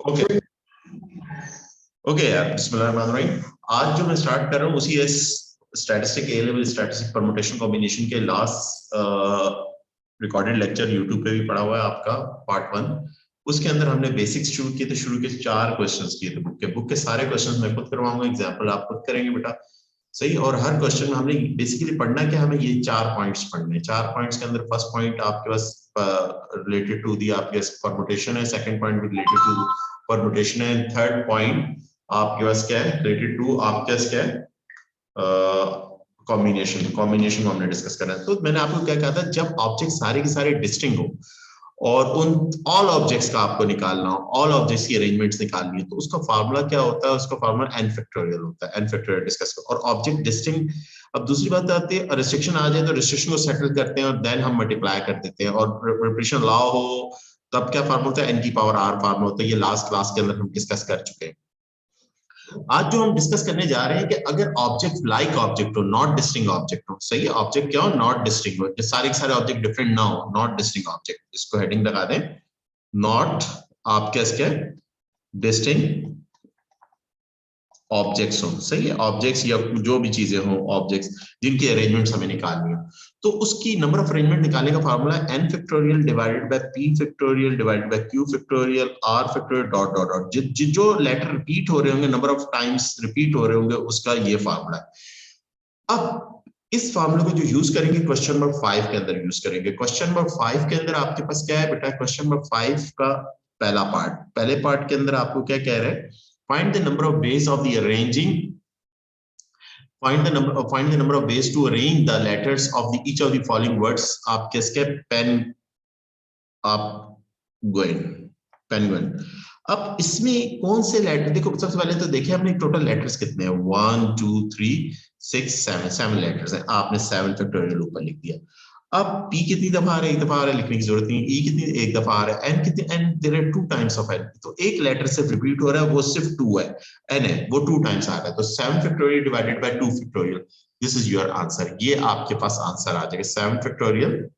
Okay okay यार, बिस्मिल्लाहिर्रहमानिर्रहीम। आज जो मैं स्टार्ट कर रहा हूँ उसी स्टैटिस्टिक ए लेवल स्टैटिस्टिक परमुटेशन कॉम्बिनेशन के लास्ट रिकॉर्डेड लेक्चर यूट्यूब पे भी पड़ा हुआ है आपका, पार्ट 1। उसके अंदर हमने बेसिक्स शुरू किए थे। शुरू के 4 क्वेश्चंस किए थे। बुक के सारे क्वेश्चंस मैं खुद करवाऊंगा, एग्जांपल आप खुद करेंगे बेटा, सही। और हर क्वेश्चन में हमने बेसिकली पढ़ना क्या, हमें ये 4 पॉइंट्स पढ़ने हैं। 4 पॉइंट्स के अंदर फर्स्ट पॉइंट आपके पास रिलेटेड टू दी आपके परमुटेशन है, सेकंड पॉइंट भी रिलेटेड टू परमुटेशन है, थर्ड पॉइंट आपके पास क्या है, रिलेटेड टू आपके पास क्या है, कॉम्बिनेशन को हमने डिस्कस करना है। तो मैंने आपको क्या कहा था, जब ऑब्जेक्ट सारे के सारे डिस्टिंक्ट हो और उन ऑल ऑब्जेक्ट्स का आपको निकालना हो, ऑल ऑब्जेक्ट्स की अरेंजमेंट्स निकालनी है, तो उसका फार्मूला क्या होता है, उसका फार्मूला n फैक्टोरियल होता है। n फैक्टोरियल डिस्कस करो। और ऑब्जेक्ट डिस्टिंक्ट, अब दूसरी बात आती है, रिस्ट्रिक्शन आ जाए तो रिस्ट्रिक्शन को सेटल करते हैं और देन हम मल्टीप्लाई कर देते हैं। और रिपीटेशन लॉ हो तब क्या फार्मूला होता है, n की पावर r फार्मूला होता है। ये लास्ट क्लास के अंदर हम डिस्कस कर चुके हैं। आज जो हम डिस्कस करने जा रहे हैं कि अगर ऑब्जेक्ट लाइक ऑब्जेक्ट हो, नॉट डिस्टिंक्ट ऑब्जेक्ट हो, सही है, ऑब्जेक्ट क्या हो, नॉट डिस्टिंक्ट हो, सारे के सारे ऑब्जेक्ट डिफरेंट ना हो, नॉट डिस्टिंक्ट ऑब्जेक्ट, इसको हेडिंग लगा दें, नॉट आपके क्या डिस्टिंक्ट ऑब्जेक्ट्स हो, सही है, ऑब्जेक्ट्स या जो भी चीजें हो, ऑब्जेक्ट्स जिनकी अरेंजमेंट्स हमें निकालनी है। तो उसकी नंबर ऑफ अरेंजमेंट निकालने का फार्मूला है n factorial divided bye p factorial divided bye q factorial r factorial dot dot dot. जो लेटर रिपीट हो रहे होंगे, नंबर ऑफ टाइम्स रिपीट हो रहे होंगे, उसका ये फार्मूला है। अब इस फार्मूले को जो यूज करेंगे क्वेश्चन नंबर 5 के अंदर यूज करेंगे। क्वेश्चन नंबर 5 के अंदर आपके पास क्या है बेटा, क्वेश्चन नंबर 5 का पहला पार्ट, पहले पार्ट के अंदर आपको क्या कह रहे हैं, find the number of ways of the arranging, find the number of ways to arrange the letters of each of the following words। आप किसके पेन आप पेंगुइन। अब इसमें कौन से लेटर, देखो सबसे पहले तो देखिए हमने टोटल लेटर्स कितने हैं, 1 2 3 6 7 लेटर्स हैं। आपने 7 फैक्टोरियल ऊपर लिख दिया। अब p कितनी दफा आ रहा है, एक दफा आ रहा है, लिखने की जरूरत नहीं। e कितनी, एक दफा आ रहा है। n कितनी, n there are 2 times of n, तो एक लेटर सिर्फ रिपीट हो रहा है, वो सिर्फ 2 है, n है, वो 2 टाइम्स आ रहा है। तो 7 factorial divided bye 2 factorial, this is your answer. ये आपके पास आंसर आ जाएगा 7 फैक्टोरियल,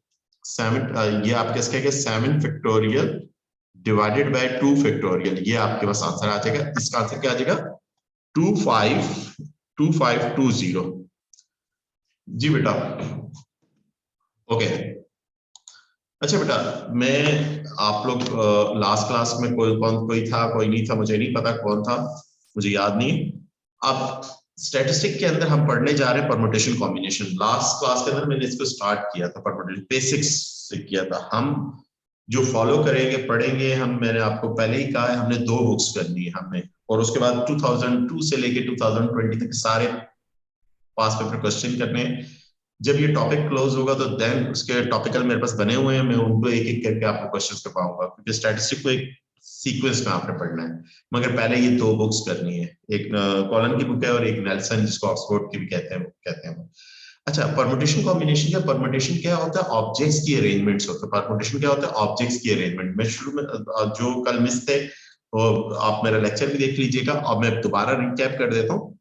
7 ये आपके इसका क्या, 7 फैक्टोरियल डिवाइडेड बाय 2 फैक्टोरियल, ये आपके पास आंसर आ जाएगा। इसका आंसर क्या आ जाएगा, 2520 जी बेटा। ओके अच्छा बेटा, मैं आप लोग लास्ट क्लास में कोई था, कोई नहीं था, मुझे नहीं पता कौन था, मुझे याद नहीं। अब स्टैटिस्टिक के अंदर हम पढ़ने जा रहे हैं परमुटेशन कॉम्बिनेशन। लास्ट क्लास के अंदर मैंने इसको स्टार्ट किया था, परमुटेशन बेसिक्स से किया था। हम जो फॉलो करेंगे, पढ़ेंगे हम, मैंने आपको पहले ही कहा है, हमने 2 बुक्स करनी है हमने, और उसके बाद 2002 से लेके 2020 तक सारे पास पेपर क्वेश्चन करने हैं। जब ये टॉपिक क्लोज होगा तो देन उसके टॉपिकल मेरे पास बने हुए हैं, मैं उनको एक एक करके आपको क्वेश्चंस करवाऊंगा, क्योंकि स्टैटिस्टिक को एक सीक्वेंस में आपने पढ़ना है। मगर पहले ये 2 बुक्स करनी है, एक कॉलन की बुक है और एक नेल्सन, जिसको ऑक्सफोर्ड की भी कहते हैं। अच्छा, परमुटेशन कॉम्बिनेशन क्या, परमुटेशन क्या होता है, ऑब्जेक्ट्स की अरेंजमेंट्स होता है। परमुटेशन क्या होता है, ऑब्जेक्ट्स की अरेंजमेंट। मैं शुरू में जो कल मिस थे वो आप मेरा लेक्चर भी देख लीजिएगा, और मैं दोबारा रिकैप कर देता हूँ।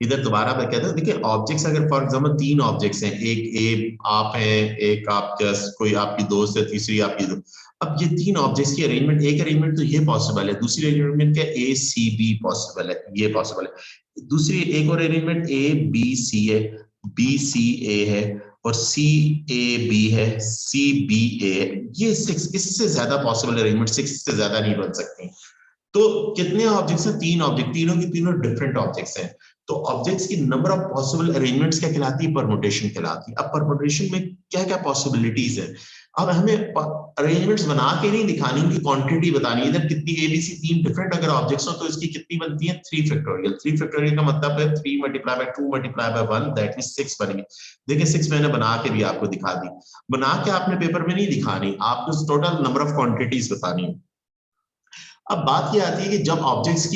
इधर दोबारा मैं कहता हूँ, देखिए ऑब्जेक्ट्स अगर फॉर एग्जांपल 3 ऑब्जेक्ट्स हैं, एक आप हैं, एक आपका कोई आपकी दोस्त है, तीसरी आपकी दोस्त। अब ये 3 ऑब्जेक्ट्स की अरेंजमेंट, एक अरेंजमेंट तो ये पॉसिबल है, दूसरी अरेंजमेंट क्या, ए सी बी पॉसिबल है, ये पॉसिबल है। दूसरी एक और अरेंजमेंट ए बी सी है, बी सी ए है, और सी ए बी है, सी बी ए है। ये 6, इससे ज्यादा पॉसिबल अरेंजमेंट 6 से ज्यादा नहीं बन सकती। तो कितने ऑब्जेक्ट्स हैं, 3 ऑब्जेक्ट, तीनों की तीनों डिफरेंट ऑब्जेक्ट्स हैं। तो ऑब्जेक्ट्स की नंबर ऑफ पॉसिबल अरेंजमेंट्स क्या कहलाती है, परमुटेशन कहलाती है। अब परमुटेशन में क्या क्या पॉसिबिलिटीज है, अब हमें अरेंजमेंट्स बना के नहीं दिखानी, उनकी क्वांटिटी बतानी है। इधर कितनी एबीसी 3 डिफरेंट अगर ऑब्जेक्ट्स हो तो इसकी कितनी बनती है, 3 फैक्टोरियल। 3 फैक्टोरियल का मतलब है 3 multiply by 2 multiply by 1, that means 6 बनेगी। देखिए 6 मैंने बना के भी आपको दिखा दी। बना के आपने पेपर में नहीं दिखानी, आपको टोटल नंबर ऑफ क्वांटिटीज बतानी है। अब बात ये आती है कि जब ऑब्जेक्ट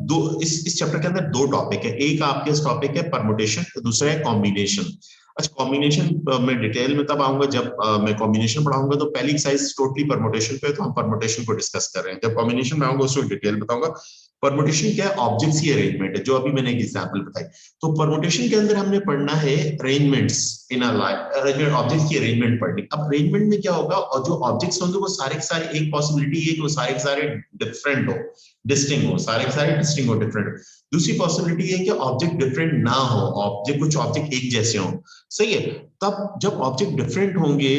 दो, इस चैप्टर के अंदर 2 टॉपिक है। एक आपके टॉपिक है परमुटेशन, दूसरा है कॉम्बिनेशन। अच्छा, कॉम्बिनेशन में डिटेल में तब आऊंगा जब मैं कॉम्बिनेशन पढ़ाऊंगा। तो पहली एक्सरसाइज टोटली परमुटेशन पे, तो हम परमुटेशन को डिस्कस कर रहे हैं। जब कॉम्बिनेशन में आऊंगा उसको डिटेल बताऊंगा। परमुटेशन क्या है, ऑब्जेक्ट्स की अरेंजमेंट है, जो अभी मैंने एक एग्जांपल बताई। तो परमुटेशन के अंदर हमने पढ़ना है arrangements in a line, arrangement objects की अरेंजमेंट पढ़नी। अब अरेंजमेंट में क्या होगा, और जो ऑब्जेक्ट्स होंगे वो सारे के सारे, एक पॉसिबिलिटी है कि वो सारे के सारे डिफरेंट हो, डिस्टिंक्ट हो, सारे के सारे डिस्टिंक्ट हो, डिफरेंट। दूसरी पॉसिबिलिटी है कि ऑब्जेक्ट डिफरेंट ना हो, ऑब्जेक्ट कुछ ऑब्जेक्ट एक जैसे हो, सही है। तब जब ऑब्जेक्ट डिफरेंट होंगे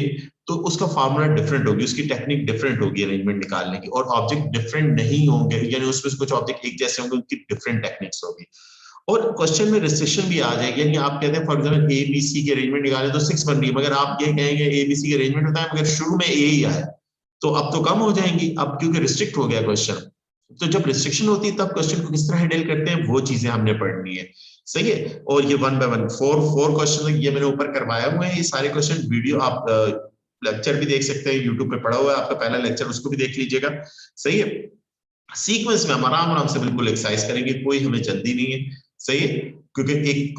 तो उसका फार्मूला डिफरेंट होगी, उसकी टेक्निक डिफरेंट होगी अरेंजमेंट निकालने की। और ऑब्जेक्ट डिफरेंट नहीं होंगे, यानी उसमें से कुछ ऑब्जेक्ट एक जैसे होंगे, उनकी डिफरेंट टेक्निक्स होगी। और क्वेश्चन में रिस्ट्रिक्शन भी आ जाएगी, यानी आप कहते हैं for example A B C की अरेंजमेंट निकाले तो 6 बन रही है, मगर आप ये कहेंगे ए बी सी की अरेंजमेंट होता है मगर शुरू में ए ही आए, तो अब तो कम हो जाएंगी, अब क्योंकि रिस्ट्रिक्ट हो गया क्वेश्चन। तो जब रिस्ट्रिक्शन होती है तब क्वेश्चन को किस तरह हैंडल करते हैं, वो चीजें हमने पढ़नी है, सही है। और ये 1 बाय 1 फोर क्वेश्चन ये मैंने ऊपर करवाया हुए हैं, ये सारे क्वेश्चन वीडियो आप लेक्चर भी देख सकते हैं, यूट्यूब पे पड़ा हुआ है आपका पहला लेक्चर, उसको भी देख लीजिएगा, सही है। सीक्वेंस में हम आराम आराम से बिल्कुल एक्सरसाइज करेंगे, कोई हमें जल्दी नहीं है, सही है। क्योंकि एक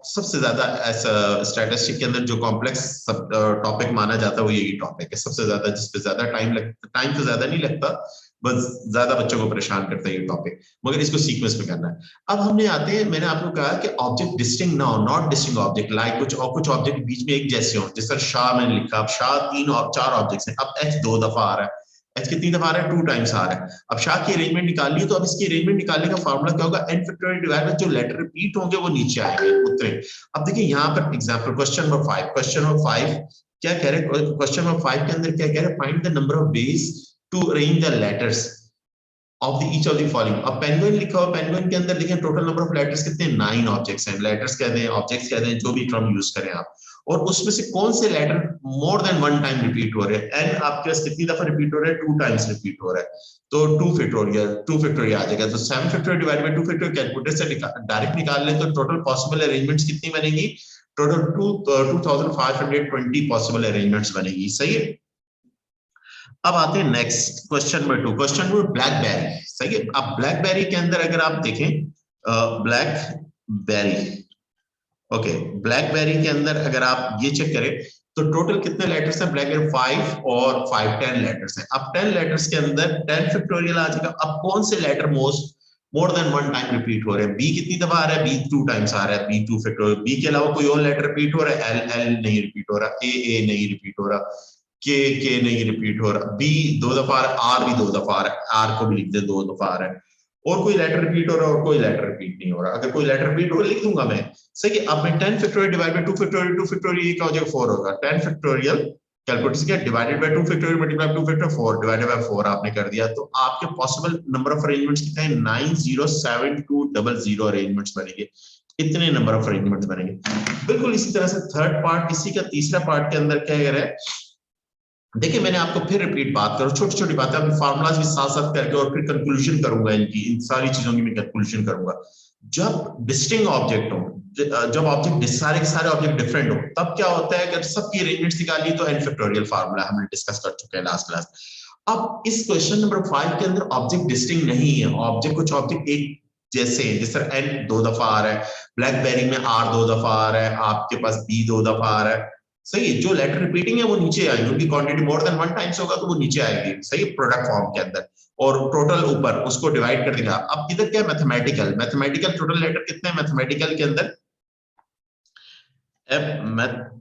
सबसे ज्यादा ऐसा स्टैटिस्टिक के अंदर जो कॉम्प्लेक्स टॉपिक माना जाता है वो यही टॉपिक है, सबसे ज्यादा जिसपे ज्यादा टाइम लगता, टाइम तो ज्यादा नहीं लगता, बस ज्यादा बच्चों को परेशान करता है ये टॉपिक, मगर इसको सीक्वेंस में करना है। अब हमने आते हैं, मैंने आपको कहा कि ऑब्जेक्ट डिस्टिंक्ट ना हो, नॉट डिस्टिंक्ट ऑब्जेक्ट, लाइक कुछ ऑब्जेक्ट बीच में एक जैसे हो, जिस तरह शाह मैंने लिखा, अब शाह 3 और 4 ऑब्जेक्ट्स हैं, अब एच 2 दफा आ रहा है, एच कितनी दफा आ रहा है, 2 टाइम्स आ रहा है। अब शाह की अरेंजमेंट निकाल ली, तो अब इसकी अरेंजमेंट निकालने का फार्मूला क्या होगा, एन फैक्टोरियल डिवाइड बाय जो लेटर रिपीट होंगे वो नीचे आएंगे उतरे। अब देखिए यहाँ पर example question number 5, question number 5 क्या कह रहे हैं, क्वेश्चन नंबर 5 के अंदर क्या कह रहे हैं, find the number of ways to arrange the letters of the each of the following. अब पेंगुइन लिखा हुआ, पेंगुइन के अंदर देखें टोटल नंबर ऑफ लेटर्स कितने, 9 ऑब्जेक्ट्स हैं, लेटर्स कहते हैं, ऑब्जेक्ट्स कहते हैं, जो भी टर्म यूज करें आप। और उसमें से कौन से letter more than 1 time repeat हो रहे हैं, एन आपके पास कितनी दफा रिपीट हो रहा है, 2 टाइम्स रिपीट हो रहा है, तो 2 फैक्टोरियल आ जाएगा। तो 7 factorial divide by 2 factorial calculator से डायरेक्ट निकाल लें तो टोटल पॉसिबल अरेंजमेंट्स कितनी बनेगी, टोटल 2520 पॉसिबल अरेंजमेंट्स बनेगी, सही है। अब आते हैं next question number 2, question number blackberry, सही है। अब ब्लैकबेरी के अंदर अगर आप देखें ब्लैकबेरी, ओके, ब्लैकबेरी के अंदर अगर आप ये चेक करें तो टोटल कितने लेटर्स हैं ब्लैकबेरी, 5 और 5 10 लेटर्स हैं। अब 10 लेटर्स के अंदर 10 फैक्टोरियल आ जाएगा। अब कौन से letter more than 1 time repeat हो रहे हैं, बी कितनी दफा आ रहा है, बी 2 टाइम्स आ रहा है, बी 2 फैक्टोरियल, बी के अलावा कोई और लेटर रिपीट हो रहा है, एल नहीं रिपीट हो रहा, ए नहीं रिपीट हो रहा, के नहीं रिपीट हो रहा, बी 2 दफा आ रहा है, आर भी 2 दफा आ रहा है, आर को भी लिख दे 2 दफा आ रहा है, और कोई लेटर रिपीट हो रहा है और कोई लेटर रिपीट नहीं हो रहा। अगर कोई लेटर रिपीट हो लिख दूंगा मैं, सही है। अब मैं 10 factorial divide by 2 factorial, 2 factorial ये क्या हो जाएगा, 4 होगा, 10 फैक्टोरियल कैलकुलेटर से क्या divided by 2 factorial multiply 2 factor 4 divided by 4 आपने कर दिया, तो आपके पॉसिबल नंबर ऑफ अरेंजमेंट्स कितने हैं, 907200 अरेंजमेंट्स बनेंगे, इतने नंबर ऑफ अरेंजमेंट्स बनेंगे। बिल्कुल इसी तरह से थर्ड पार्ट, इसी का तीसरा पार्ट के अंदर क्या कह रहा है, देखिए मैंने आपको फिर रिपीट बात करूं, छोटी छोटी बातें अभी फार्मूलाज भी साथ साथ करके और फिर कंक्लूजन करूंगा, इनकी इन सारी चीजों की मैं कंक्लूजन करूंगा। जब डिस्टिंक्ट ऑब्जेक्ट हो, जब ऑब्जेक्ट सारे के सारे ऑब्जेक्ट डिफरेंट हो, तब क्या होता है, अगर सबकी अरेंजमेंट्स निकाली तो एन फैक्टोरियल फार्मूला हमने डिस्कस कर चुके हैं लास्ट क्लास। अब इस क्वेश्चन नंबर 5 के अंदर ऑब्जेक्ट डिस्टिंक्ट नहीं है, ऑब्जेक्ट कुछ ऑब्जेक्ट एक जैसे हैं, जिस तरह एन 2 दफा आ रहा है, ब्लैकबेरी में आर 2 दफा आ रहा है, आपके पास बी 2 दफा आ रहा है, सही है। जो लेटर रिपीटिंग है वो नीचे आएंगे, उनकी क्वांटिटी मोर देन 1 टाइम्स होगा तो वो नीचे आएगी, सही, प्रोडक्ट फॉर्म के अंदर, और टोटल ऊपर उसको डिवाइड कर देगा। अब इधर क्या है, मैथमेटिकल, मैथमेटिकल टोटल लेटर कितने हैं मैथमेटिकल के अंदर, मैथमेटिकल,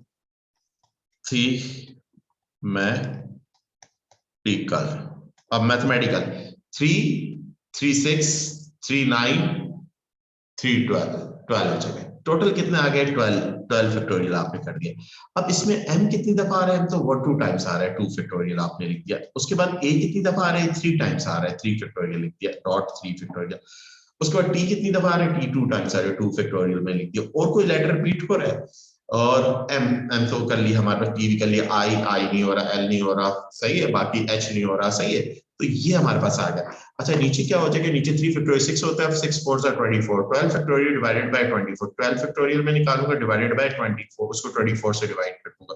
अब मैथमेटिकल 3 3 6 3 9 3 12 12 हो जाएगा, टोटल कितने आ गए, 12 फैक्टोरियल आपने कर दिया। अब इसमें m कितनी दफा आ रहा है, तो 1 2 टाइम्स आ रहा है, 2 फैक्टोरियल आपने लिख दिया। उसके बाद a कितनी दफा आ रहा है, 3 टाइम्स आ रहा है, 3 फैक्टोरियल लिख दिया, डॉट 3 फैक्टोरियल। उसके बाद t कितनी दफा आ रहा है, t 2 टाइम्स आ रहा है, 2 फैक्टोरियल में लिख दिया। और कोई लेटर रिपीट हो रहा है, और m तो कर लिया हमारे पास, t भी कर लिया, i नहीं हो रहा, l नहीं हो रहा, सही है, बाकी h नहीं हो रहा, सही है, तो ये हमारे पास आ गया। अच्छा नीचे क्या हो जाएगा, नीचे 3 फैक्टोरियल 6 होता है, 6 4 24, 12 फैक्टोरियल डिवाइडेड बाय 24, 12 फैक्टोरियल में निकालूंगा डिवाइडेड बाय 24, उसको 24 से डिवाइड कर दूंगा,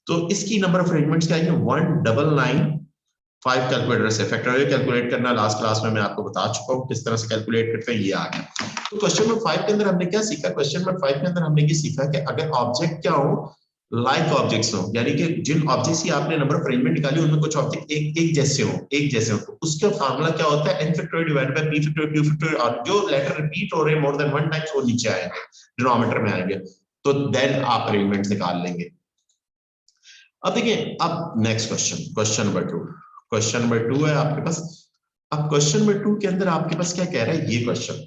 तो इसकी नंबर ऑफ अरेंजमेंट्स क्या है, 1995 कैलकुलेटर से। फैक्टोरियल कैलकुलेट करना लास्ट क्लास में मैं आपको बता चुका हूं किस तरह से कैलकुलेट करते हैं, ये आ गया। तो क्वेश्चन नंबर 5 के अंदर हमने क्या सीखा, क्वेश्चन नंबर 5 के अंदर हमने ये सीखा कि अगर ऑब्जेक्ट क्या हो, लाइक ऑब्जेक्ट्स हो, यानी कि जिन ऑब्जेक्ट्स की आपने नंबर ऑफ अरेंजमेंट निकाली उनमें कुछ ऑब्जेक्ट एक जैसे हो तो उसका फार्मूला क्या होता है, n factorial divided bye p factorial q factorial, और जो लेटर रिपीट हो रहे हैं मोर देन वन टाइम्स वो नीचे आएंगे, डिनोमिनेटर में आएंगे, तो देन आप अरेंजमेंट निकाल लेंगे। अब देखिए, अब नेक्स्ट क्वेश्चन नंबर 2 है आपके पास। अब क्वेश्चन नंबर 2 के अंदर आपके पास क्या कह रहा है, ये क्वेश्चन,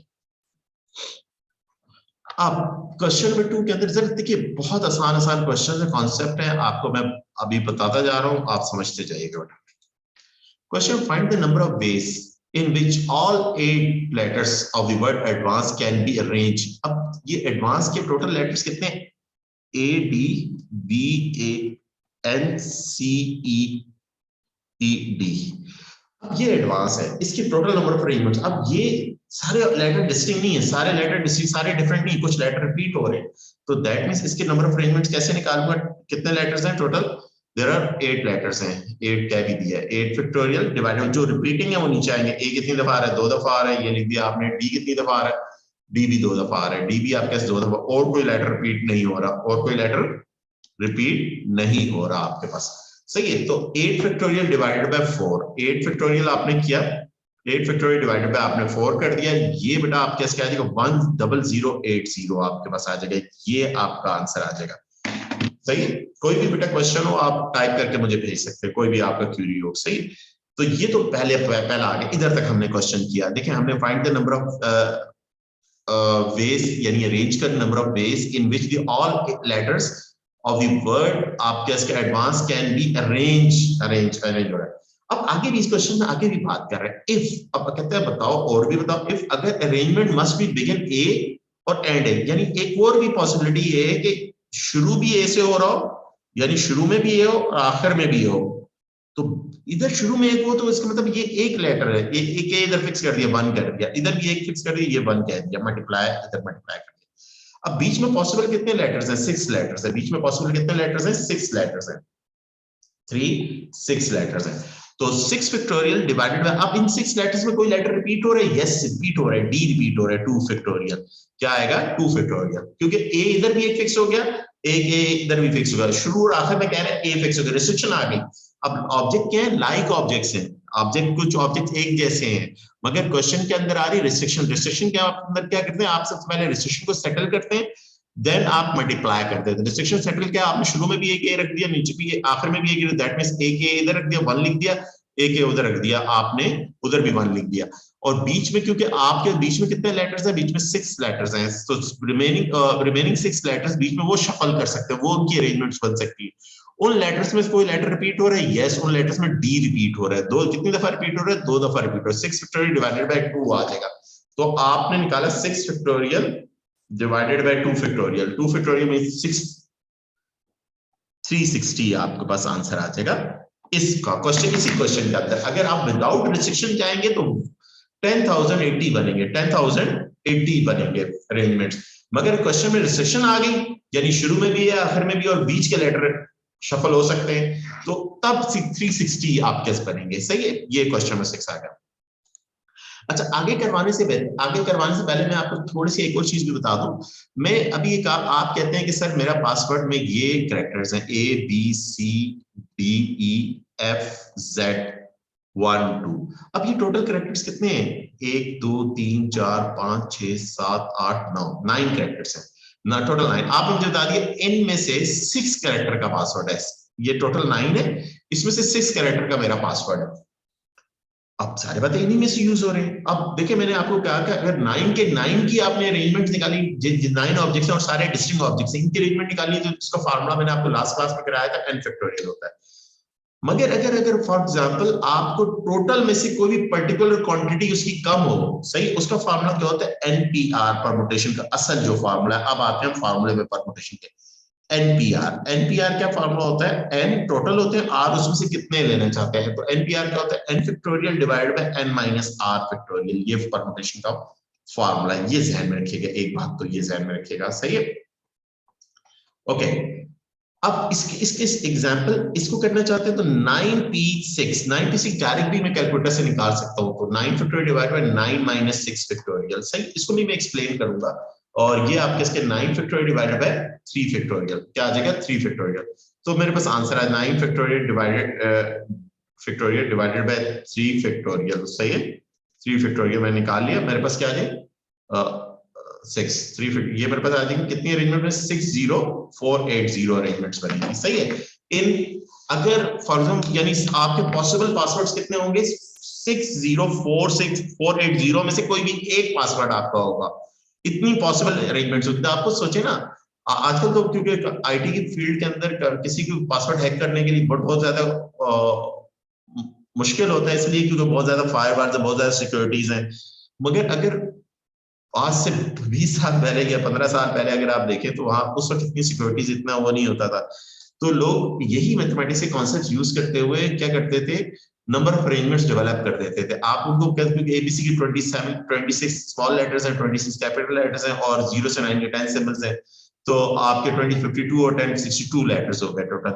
अब क्वेश्चन नंबर 2 के अंदर जरा देखिए, बहुत आसान क्वेश्चन है, कॉन्सेप्ट है, आपको मैं अभी बताता जा रहा हूं, आप समझते जाइएगा बेटा। Question, find the number of veg in which all 8 letters of the word advance can be arranged। अब ये एडवांस के टोटल लेटर्स कितने हैं, A D B A N C E E D, ये एडवांस है, इसकी टोटल नंबर ऑफ अरेंजमेंट्स। अब ये सारे लेटर डिस्टिंक्ट नहीं है, सारे लेटर डिस्टिंक्ट, सारे डिफरेंट नहीं, कुछ लेटर रिपीट हो रहे हैं, तो दैट मींस इसके नंबर ऑफ अरेंजमेंट्स कैसे निकालूंगा, कितने लेटर्स हैं टोटल, देयर आर 8 लेटर्स हैं, 8 क्या भी दिया है, 8 फैक्टोरियल डिवाइडेड, जो रिपीटिंग है वो नीचे आएंगे, ए कितनी दफा आ रहा है, 2 दफा आ रहा है, ये लिख दिया आपने, डी कितनी दफा आ रहा है, डी भी 2 दफा आ रहा है, डी भी आपके पास 2 दफा, और कोई लेटर रिपीट नहीं हो रहा, और कोई लेटर रिपीट नहीं हो रहा आपके पास, सही है। तो 8 फैक्टोरियल डिवाइडेड बाय 4, 8 फैक्टोरियल आपने किया, 8 फैक्टोरियल डिवाइडेड बाय आपने 4 कर दिया, ये बेटा आपके पास क्या आ जाएगा, 10080 आपके पास आ जाएगा, ये आपका आंसर आ जाएगा, सही है। कोई भी बेटा क्वेश्चन हो आप टाइप करके मुझे भेज सकते हैं, कोई भी आपका क्वेरी हो, सही। तो ये तो पहला आ गया, इधर तक हमने क्वेश्चन किया, देखिए हमने find the number of veg, यानी अरेंज कर number of ways in which the all letters of the word आपके इसके एडवांस कैन बी अरेंज हो रहा है। अब आगे भी इस क्वेश्चन में आगे भी बात कर रहे हैं, इफ, अब कहते हैं बताओ, और भी बताओ, इफ अगर अरेंजमेंट मस्ट बी बिगिन ए और एंड ए, यानी एक और भी पॉसिबिलिटी ये है कि शुरू भी ए से हो रहा हो, यानी शुरू में भी ए हो और आखिर में भी हो, तो इधर शुरू में एक हो तो इसका मतलब ये एक लेटर है, एक ए इधर फिक्स कर दिया, 1 कर दिया, इधर भी एक फिक्स कर दिया, ये 1 कह दिया, मल्टीप्लाई, इधर मल्टीप्लाई कर। अब बीच में पॉसिबल कितने लेटर्स हैं, 6 लेटर्स है, बीच में पॉसिबल कितने लेटर्स हैं, 6 लेटर्स हैं, 6 लेटर्स हैं, तो 6 फैक्टोरियल डिवाइडेड बाय, अब इन 6 लेटर्स में कोई लेटर रिपीट हो रहा है, यस रिपीट हो रहा है, डी रिपीट हो रहा है, 2 फैक्टोरियल, क्या आएगा 2 फैक्टोरियल, क्योंकि ए इधर भी एक फिक्स हो गया, एक ए इधर भी फिक्स हो गया, शुरू और आखिर में कह रहे हैं ए फिक्स हो गया, रिस्ट्रिक्शन आ गई। अब ऑब्जेक्ट क्या है, लाइक ऑब्जेक्ट्स हैं, ऑब्जेक्ट कुछ ऑब्जेक्ट एक जैसे हैं, मगर क्वेश्चन के अंदर आ रही रिस्ट्रिक्शन, रिस्ट्रिक्शन क्या अंदर क्या करते हैं, आप सबसे पहले रिस्ट्रिक्शन को सेटल करते हैं, देन आप मल्टीप्लाई करते हैं, रिस्ट्रिक्शन सेटल क्या, आपने शुरू में भी एक ए रख दिया, नीचे भी आखिर में भी एक, दैट मींस एक ए इधर रख दिया, 1 लिख दिया, एक ए उधर रख दिया आपने, उधर भी 1 लिख दिया, और बीच में क्योंकि आपके बीच में कितने लेटर्स हैं, बीच में 6 लेटर्स हैं, तो रिमेनिंग 6 लेटर्स बीच में वो शफल कर सकते हैं, वो उनकी अरेंजमेंट्स बन सकती है। उन लेटर्स में कोई लेटर रिपीट हो रहा है, यस, उन लेटर्स में डी रिपीट हो रहा है, दो कितनी दफा रिपीट हो रहा है, 2 दफा रिपीट हो रहा है, 6 फैक्टोरियल डिवाइडेड बाय 2 आ जाएगा, तो आपने निकाला 6 factorial divided bye 2 factorial, 2 factorial में 6, 360 आपके पास आंसर आ जाएगा इसका। क्वेश्चन, इसी क्वेश्चन के अंदर अगर आप विदाउट रिस्ट्रिक्शन जाएंगे तो 10,080 बनेंगे, 10,080 बनेंगे अरेंजमेंट्स, मगर क्वेश्चन में रिस्ट्रिक्शन आ गई, यानी शुरू में भी है, आखिर में भी, और बीच के लेटर शफल हो सकते हैं, तो तब 360 आपके पास बनेंगे, सही है, ये क्वेश्चन में 6 आ गया। अच्छा, आगे करवाने से पहले मैं आपको थोड़ी सी एक और चीज भी बता दूं, मैं अभी एक आप कहते हैं कि सर मेरा पासवर्ड में ये कैरेक्टर्स हैं A B C D E F Z 1 2, अब ये टोटल कैरेक्टर्स कितने हैं, 1 2 3 4 5 6 7 8 9 कैरेक्टर्स हैं ना, टोटल 9। आप मुझे बता दिए इन में से 6 कैरेक्टर का पासवर्ड है, ये टोटल 9 है, इसमें से 6 कैरेक्टर का मेरा पासवर्ड है। अब सारे बातें इन्हीं में से यूज हो रहे हैं। अब देखिए मैंने आपको कहा कि अगर 9 के 9 की आपने अरेंजमेंट निकाली, 9 ऑब्जेक्ट्स और सारे डिस्टिंक्ट ऑब्जेक्ट्स इनकी अरेंजमेंट निकाली, तो इसका फार्मूला मैंने आपको लास्ट क्लास में कराया था, n फैक्टोरियल होता है। मगर अगर फॉर एग्जांपल आपको टोटल में से कोई भी पर्टिकुलर क्वांटिटी उसकी कम हो, सही, उसका फार्मूला क्या होता है, NPR, परमुटेशन का असल जो फार्मूला है। अब आते हैं फार्मूले में परमुटेशन के, एनपीआर क्या फार्मूला होता है, एन टोटल होते हैं, आर उसमें से कितने लेना चाहते हैं, तो एनपीआर क्या होता है, n factorial divided by n minus r factorial, ये परमुटेशन का फार्मूला, ये ध्यान में रखिएगा, एक बात तो ये ध्यान में रखिएगा, सही है, ओके। अब इसके एग्जांपल इसको करना चाहते हैं तो 9p6 डायरेक्ट भी मैं कैलकुलेटर से निकाल सकता हूं, तो 9 factorial divided bye 9 minus 6 factorial, सही, इसको भी मैं एक्सप्लेन करूंगा, और ये आपके इसके 9 फैक्टोरियल डिवाइडेड बाय 3 फैक्टोरियल, क्या आ जाएगा 3 फैक्टोरियल। तो मेरे पास आंसर है 9 फैक्टोरियल डिवाइडेड बाय 3 फैक्टोरियल, सही है। 3 फैक्टोरियल मैंने निकाल लिया, मेरे पास क्या आ जाए 6 3 ये मेरे पास आ जाएंगे कितनी अरेंजमेंट में 60480 अरेंजमेंट्स बनेंगी, सही है। इन अगर फॉर एग्जांपल यानी आपके पॉसिबल पासवर्ड्स कितने होंगे 6046480 में से कोई भी एक पासवर्ड आपका होगा, इतनी पॉसिबल अरेंजमेंट्स होती है। आपको सोचे ना आजकल तो क्योंकि आईटी की फील्ड के अंदर किसी को पासवर्ड हैक करने के लिए बहुत ज्यादा मुश्किल होता है, इसलिए क्योंकि बहुत ज्यादा फायरवॉल्स है, बहुत ज्यादा सिक्योरिटीज हैं। मगर अगर आज से 20 साल पहले या 15 साल पहले अगर आप देखें तो वहां उस वक्त इतनी सिक्योरिटीज इतना वो नहीं होता था, तो लोग यही मैथमेटिक्स के कॉन्सेप्ट यूज करते हुए क्या करते थे, नंबर ऑफ अरेंजमेंट्स डेवलप कर देते थे। आप उनको एबीसी की 26 स्मॉल लेटर्स हैं, 26 कैपिटल लेटर्स हैं और 0 से 9 के 10 सिंबल्स हैं, तो आपके 2052 और 1062 लेटर्स हो गए टोटल।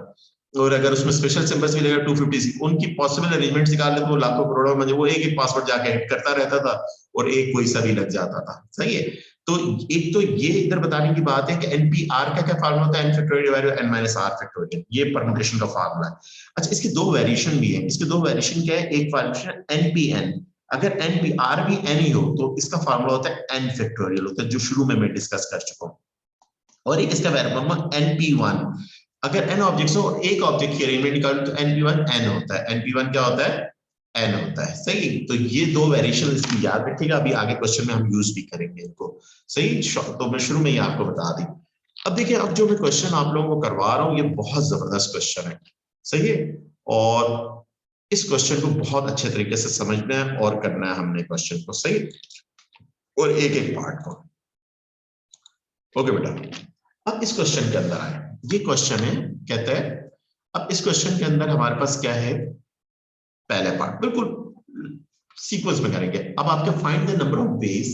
और अगर उसमें स्पेशल सिंबल्स भी लगा 256, उनकी पॉसिबल अरेंजमेंट्स निकाल ले तो वो लाखों करोड़ों में वो एक पासवर्ड जाके हिट करता रहता था और एक कोई सा भी लग जाता था, सही है। तो एक तो ये इधर बताने की बात है कि एनपीआर का क्या फार्मूला होता है, n factorial divided bye n minus r factorial, ये परम्यूटेशन का फार्मूला है। अच्छा, इसके दो वेरिएशन भी है, इसके दो वेरिएशन क्या है, एक वेरिएशन npn, अगर npr भी n ही हो तो इसका फार्मूला होता है n फैक्टोरियल होता है, जो शुरू में मैं डिस्कस कर चुका हूं। और एक इसका फार्मूला np1, अगर n ऑब्जेक्ट्स हो और एक ऑब्जेक्ट की अरेंजमेंट निकालो तो np1 n होता है, np1 क्या होता है n होता है, सही। तो ये दो वेरिएशन इसकी याद रखिएगा, अभी आगे क्वेश्चन में हम यूज भी करेंगे इनको, सही। तो मैं शुरू में ही आपको बता दी। अब देखिए, अब जो मैं क्वेश्चन आप लोगों को करवा रहा हूं ये बहुत जबरदस्त क्वेश्चन है, सही है। और इस क्वेश्चन को बहुत अच्छे तरीके से समझना है और करना है हमने क्वेश्चन को, सही, और एक एक पार्ट को। ओके बेटा, अब इस क्वेश्चन के अंदर आए, ये क्वेश्चन है, कहता है अब इस क्वेश्चन के अंदर हमारे पास क्या है, पहले पार्ट बिल्कुल सीक्वेंस में करेंगे। अब आपके find the number of ways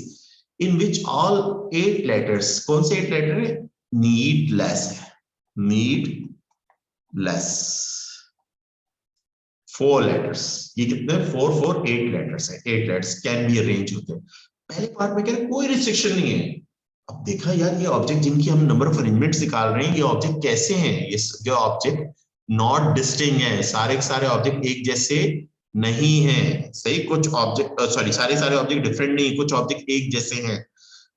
in which all 8 letters, कौन से 8 लेटर है, नीडलेस है, नीडलेस 4 लेटर्स, ये कितने 4 4 8 लेटर्स है, 8 लेटर्स कैन बी अरेंज होते हैं। पहले पार्ट में क्या है, कोई रिस्ट्रिक्शन नहीं है। अब देखा यार, ये ऑब्जेक्ट जिनकी हम नंबर ऑफ अरेंजमेंट्स निकाल रहे हैं, ये ऑब्जेक्ट कैसे हैं, ये ऑब्जेक्ट नॉट डिस्टिंक्ट है, सारे के सारे ऑब्जेक्ट एक जैसे नहीं है, सही। कुछ ऑब्जेक्ट सारे ऑब्जेक्ट डिफरेंट नहीं, कुछ ऑब्जेक्ट एक जैसे हैं,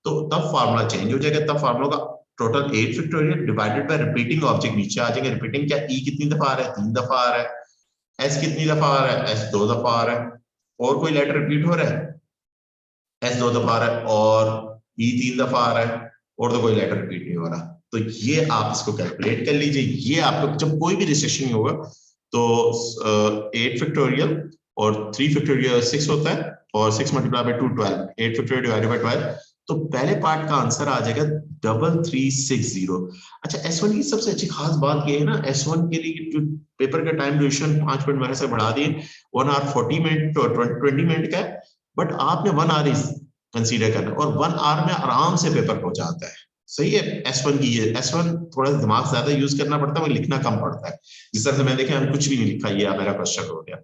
तो तब फार्मूला चेंज हो जाएगा, तब फार्मूला का total 8 factorial divided bye repeating object नीचे आ जाएंगे। रिपीटिंग क्या, ई कितनी दफा आ रहा है, 3 दफा आ रहा है, एस कितनी दफा आ रहा है, एस 2 दफा आ रहा है, और कोई लेटर रिपीट हो रहा है, एस 2 दफा आ रहा है, और ई 3 दफा आ रहा है, और तो कोई लेटर रिपीट नहीं हो रहा। तो ये आप इसको कैलकुलेट कर लीजिए, ये आपको जब कोई भी रिसेक्शन नहीं होगा तो 8 फैक्टोरियल और 3 फैक्टोरियल 6 होता है, और 6 multiply by 2 12, 8 factorial divided bye 12, तो पहले पार्ट का आंसर आ जाएगा 3360। अच्छा, S1 की सबसे अच्छी खास बात ये है ना, S1 के लिए जो पेपर का टाइम ड्यूरेशन 5 मिनट मेरे से बढ़ा दिए, 1 आवर 40 मिनट तो 20 मिनट का है, बट आपने 1 आवर कंसीडर करना, और 1 आवर में आराम से पेपर हो जाता है, सही है। S1 की ये S1 थोड़ा दिमाग ज्यादा यूज करना पड़ता है, लिखना कम पड़ता है। जिस तरह से मैं देखे हम कुछ भी नहीं लिखा, ये मेरा क्वेश्चन हो गया।